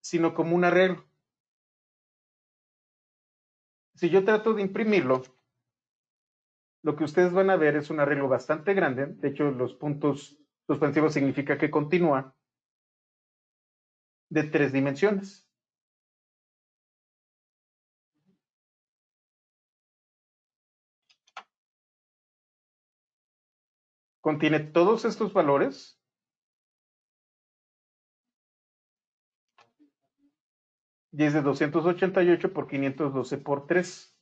sino como un arreglo. Si yo trato de imprimirlo, lo que ustedes van a ver es un arreglo bastante grande. De hecho, los puntos suspensivos significa que continúa, de 3 dimensiones. Contiene todos estos valores y es de 288 por 512 por 3.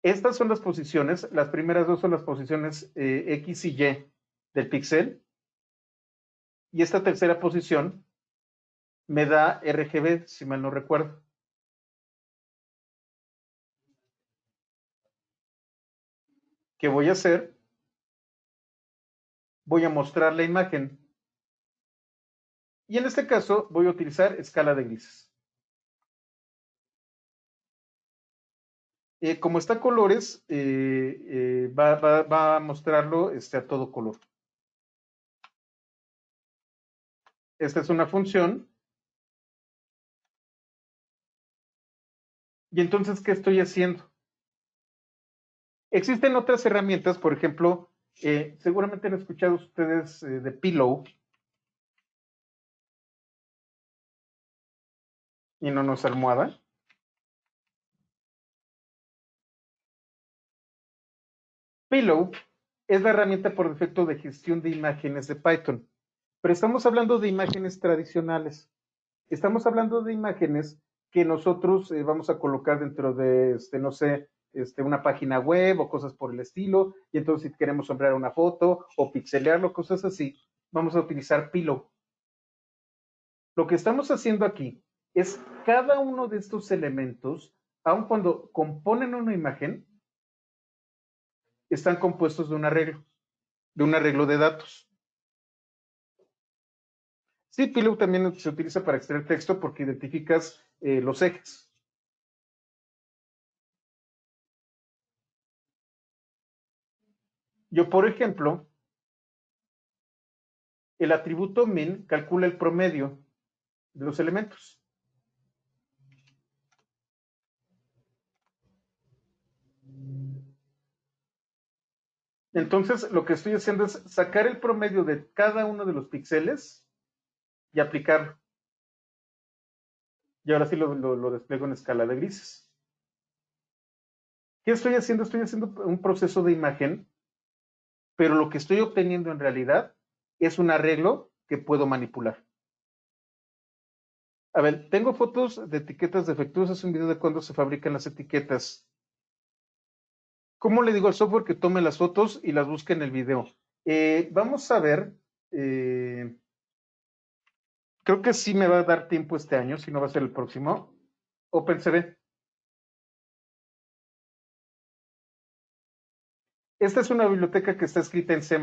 Estas son las posiciones, las primeras dos son las posiciones X y Y del píxel, y esta tercera posición me da RGB, si mal no recuerdo. ¿Qué voy a hacer? Voy a mostrar la imagen. Y en este caso voy a utilizar escala de grises. Como está a colores, va a mostrarlo a todo color. Esta es una función. Y entonces, ¿qué estoy haciendo? Existen otras herramientas, por ejemplo, seguramente han escuchado ustedes de Pillow. y no nos almohada. Pillow es la herramienta por defecto de gestión de imágenes de Python, pero estamos hablando de imágenes tradicionales. Estamos hablando de imágenes que nosotros vamos a colocar dentro de, no sé, una página web o cosas por el estilo, y entonces si queremos sombrear una foto o pixelearlo, cosas así, vamos a utilizar Pillow. Lo que estamos haciendo aquí es cada uno de estos elementos, aun cuando componen una imagen, están compuestos de un arreglo de datos. Sí, Pillow también se utiliza para extraer texto porque identificas los ejes. Yo, por ejemplo, el atributo min calcula el promedio de los elementos. Entonces, lo que estoy haciendo es sacar el promedio de cada uno de los píxeles y aplicarlo. Y ahora sí lo despliego en escala de grises. ¿Qué estoy haciendo? Estoy haciendo un proceso de imagen, pero lo que estoy obteniendo en realidad es un arreglo que puedo manipular. A ver, tengo fotos de etiquetas defectuosas, un video de cuándo se fabrican las etiquetas. ¿Cómo le digo al software que tome las fotos y las busque en el video? Vamos a ver. Creo que sí me va a dar tiempo este año, si no va a ser el próximo. OpenCV. Esta es una biblioteca que está escrita en C++,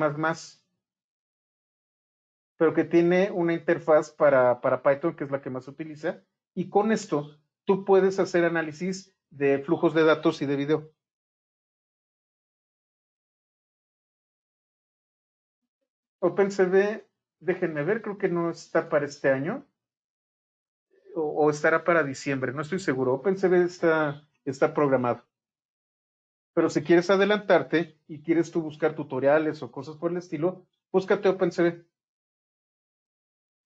pero que tiene una interfaz para Python, que es la que más se utiliza, y con esto tú puedes hacer análisis de flujos de datos y de video. OpenCV, déjenme ver, creo que no está para este año, o estará para diciembre, no estoy seguro. OpenCV está programado. Pero si quieres adelantarte y quieres tú buscar tutoriales o cosas por el estilo, búscate OpenCV.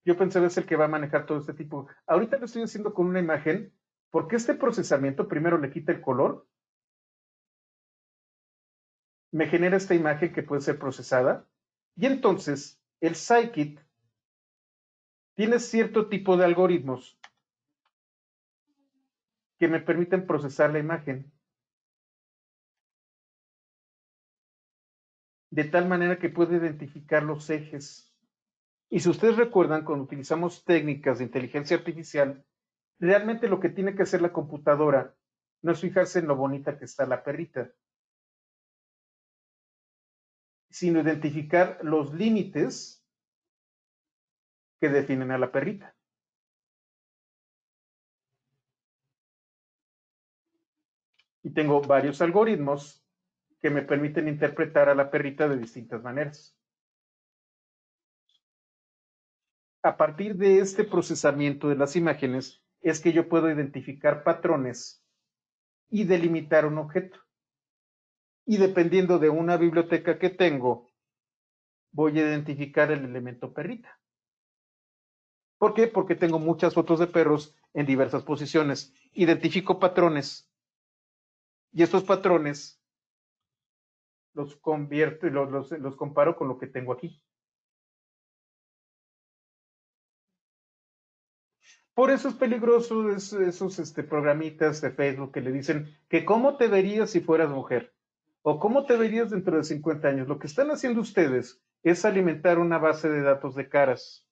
Yo pensé es el que va a manejar todo este tipo. Ahorita lo estoy haciendo con una imagen, porque este procesamiento primero le quita el color, me genera esta imagen que puede ser procesada, y entonces el Scikit tiene cierto tipo de algoritmos que me permiten procesar la imagen de tal manera que puede identificar los ejes. Y si ustedes recuerdan, cuando utilizamos técnicas de inteligencia artificial, realmente lo que tiene que hacer la computadora no es fijarse en lo bonita que está la perrita, sino identificar los límites que definen a la perrita. Y tengo varios algoritmos que me permiten interpretar a la perrita de distintas maneras. A partir de este procesamiento de las imágenes es que yo puedo identificar patrones y delimitar un objeto. Y dependiendo de una biblioteca que tengo, voy a identificar el elemento perrita. ¿Por qué? Porque tengo muchas fotos de perros en diversas posiciones. Identifico patrones y estos patrones los convierto y los comparo con lo que tengo aquí. Por eso es peligroso esos programitas de Facebook que le dicen que cómo te verías si fueras mujer o cómo te verías dentro de 50 años. Lo que están haciendo ustedes es alimentar una base de datos de caras.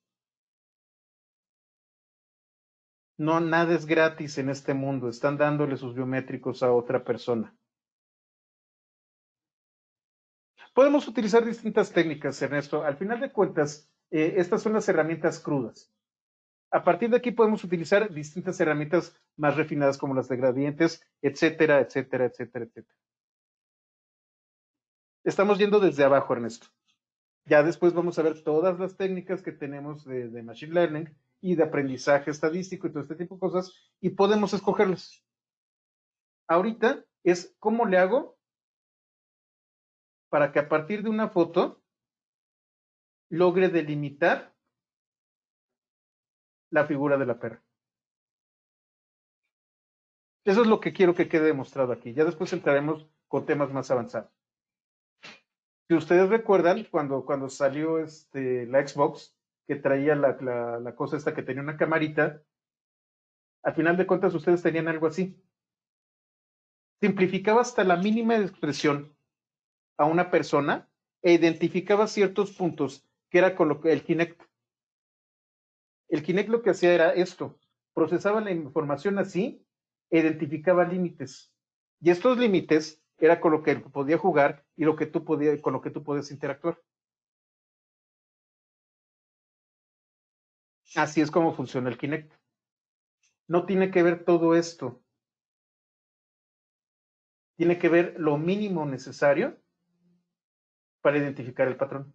No, nada es gratis en este mundo. Están dándole sus biométricos a otra persona. Podemos utilizar distintas técnicas, Ernesto. Al final de cuentas, estas son las herramientas crudas. A partir de aquí podemos utilizar distintas herramientas más refinadas como las de gradientes, etcétera, etcétera, etcétera, etcétera. Estamos yendo desde abajo, Ernesto. Ya después vamos a ver todas las técnicas que tenemos de Machine Learning y de aprendizaje estadístico y todo este tipo de cosas y podemos escogerlas. Ahorita es cómo le hago para que a partir de una foto logre delimitar la figura de la perra. Eso es lo que quiero que quede demostrado aquí. Ya después entraremos con temas más avanzados. Si ustedes recuerdan, cuando salió la Xbox, que traía la cosa esta que tenía una camarita, al final de cuentas ustedes tenían algo así. Simplificaba hasta la mínima expresión a una persona e identificaba ciertos puntos que era con lo que el Kinect. El Kinect lo que hacía era esto, procesaba la información así e identificaba límites. Y estos límites era con lo que podía jugar y con lo que tú podías interactuar. Así es como funciona el Kinect. No tiene que ver todo esto. Tiene que ver lo mínimo necesario para identificar el patrón.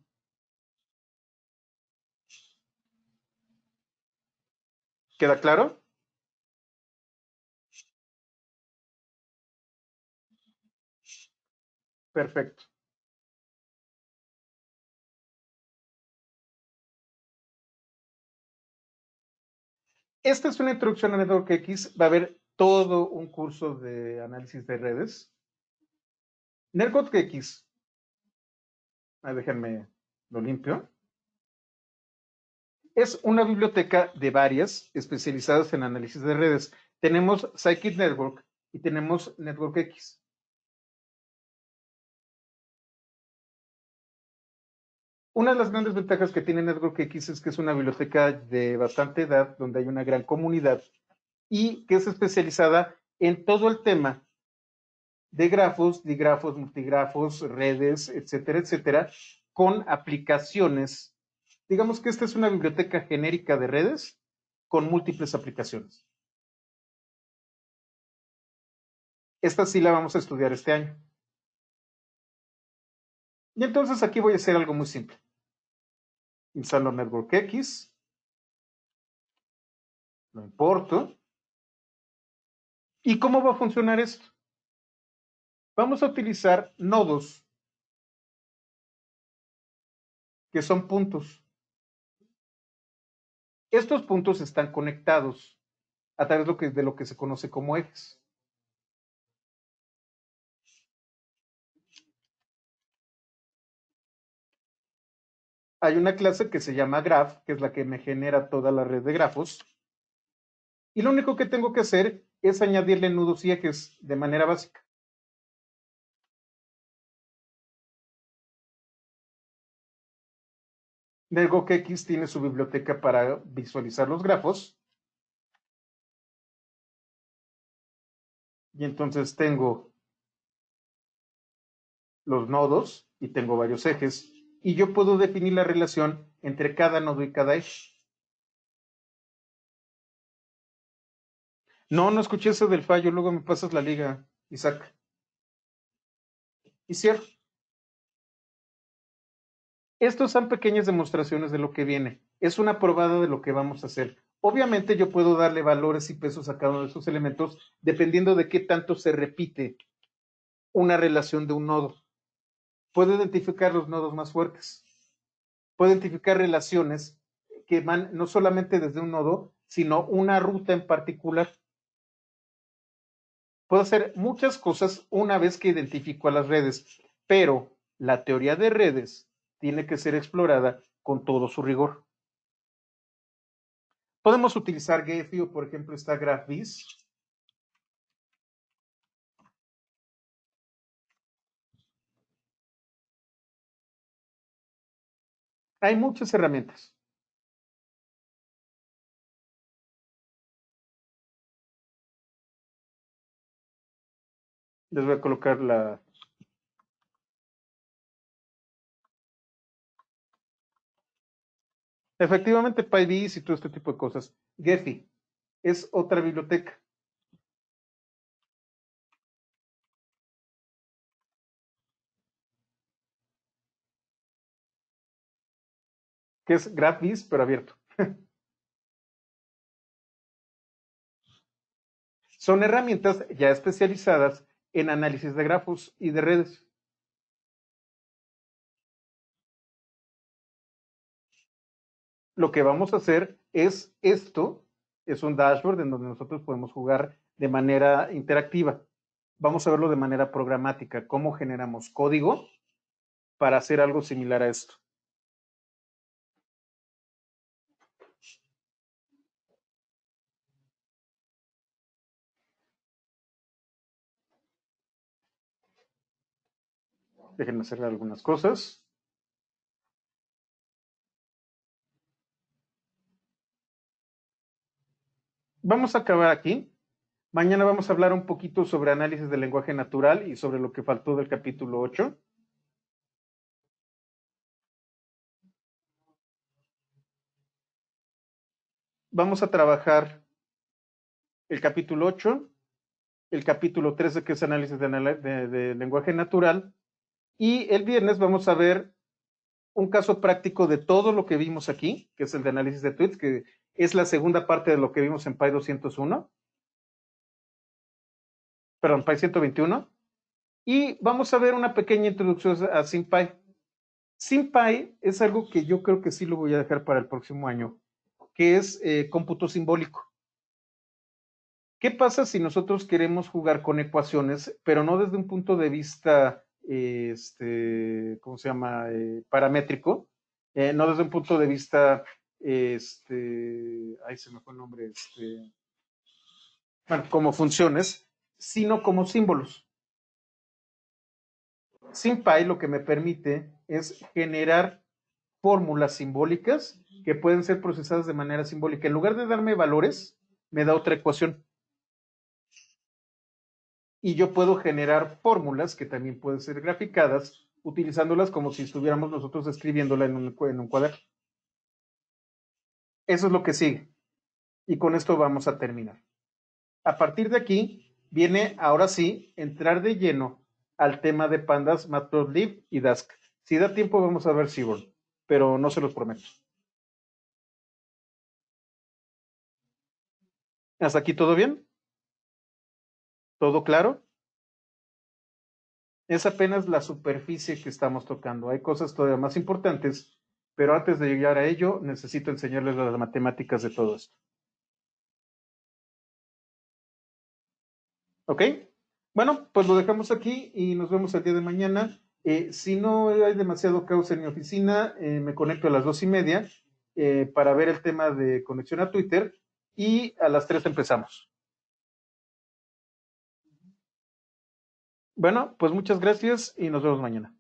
¿Queda claro? Perfecto. Esta es una introducción a Network X. Va a haber todo un curso de análisis de redes. Network X, déjenme lo limpio, es una biblioteca de varias especializadas en análisis de redes. Tenemos Scikit Network y tenemos Network X. Una de las grandes ventajas que tiene Network X es que es una biblioteca de bastante edad, donde hay una gran comunidad y que es especializada en todo el tema de grafos, digrafos, multigrafos, redes, etcétera, etcétera, con aplicaciones. Digamos que esta es una biblioteca genérica de redes con múltiples aplicaciones. Esta sí la vamos a estudiar este año. Y entonces aquí voy a hacer algo muy simple. Instalo Network X, lo importo. ¿Y cómo va a funcionar esto? Vamos a utilizar nodos, que son puntos. Estos puntos están conectados a través de lo que se conoce como ejes. Hay una clase que se llama graph, que es la que me genera toda la red de grafos. Y lo único que tengo que hacer es añadirle nudos y ejes de manera básica. Network X tiene su biblioteca para visualizar los grafos. Y entonces tengo los nodos y tengo varios ejes. Y yo puedo definir la relación entre cada nodo y cada eje. No escuché eso del fallo. Luego me pasas la liga, Isaac. Y cierro. Estos son pequeñas demostraciones de lo que viene. Es una probada de lo que vamos a hacer. Obviamente yo puedo darle valores y pesos a cada uno de esos elementos dependiendo de qué tanto se repite una relación de un nodo. Puedo identificar los nodos más fuertes. Puedo identificar relaciones que van no solamente desde un nodo, sino una ruta en particular. Puedo hacer muchas cosas una vez que identifico a las redes, pero la teoría de redes tiene que ser explorada con todo su rigor. Podemos utilizar Gephi o, por ejemplo, está GraphViz. Hay muchas herramientas. Les voy a colocar la... Efectivamente, PyViz y todo este tipo de cosas. Gephi es otra biblioteca. Que es GraphViz, pero abierto. Son herramientas ya especializadas en análisis de grafos y de redes. Lo que vamos a hacer es esto, es un dashboard en donde nosotros podemos jugar de manera interactiva. Vamos a verlo de manera programática, cómo generamos código para hacer algo similar a esto. Déjenme cerrar algunas cosas. Vamos a acabar aquí. Mañana vamos a hablar un poquito sobre análisis del lenguaje natural y sobre lo que faltó del capítulo 8. Vamos a trabajar el capítulo 8, el capítulo 13, que es análisis de lenguaje natural, y el viernes vamos a ver un caso práctico de todo lo que vimos aquí, que es el de análisis de tweets, que es la segunda parte de lo que vimos en PY 201, perdón, PY 121, y vamos a ver una pequeña introducción a SymPy. SymPy es algo que yo creo que sí lo voy a dejar para el próximo año, que es cómputo simbólico. ¿Qué pasa si nosotros queremos jugar con ecuaciones, pero no desde un punto de vista, ¿cómo se llama? Paramétrico, no desde un punto de vista, ahí se me fue el nombre, bueno, como funciones, sino como símbolos. SymPy lo que me permite es generar fórmulas simbólicas que pueden ser procesadas de manera simbólica. En lugar de darme valores, me da otra ecuación. Y yo puedo generar fórmulas que también pueden ser graficadas, utilizándolas como si estuviéramos nosotros escribiéndola en un cuaderno. Eso es lo que sigue. Y con esto vamos a terminar. A partir de aquí, viene ahora sí entrar de lleno al tema de pandas, matplotlib y Dask. Si da tiempo, vamos a ver Seaborn, pero no se los prometo. ¿Hasta aquí todo bien? ¿Todo claro? Es apenas la superficie que estamos tocando. Hay cosas todavía más importantes, pero antes de llegar a ello, necesito enseñarles las matemáticas de todo esto. ¿Ok? Bueno, pues lo dejamos aquí y nos vemos el día de mañana. Si no hay demasiado caos en mi oficina, me conecto a las 2:30 para ver el tema de conexión a Twitter y a las 3 empezamos. Bueno, pues muchas gracias y nos vemos mañana.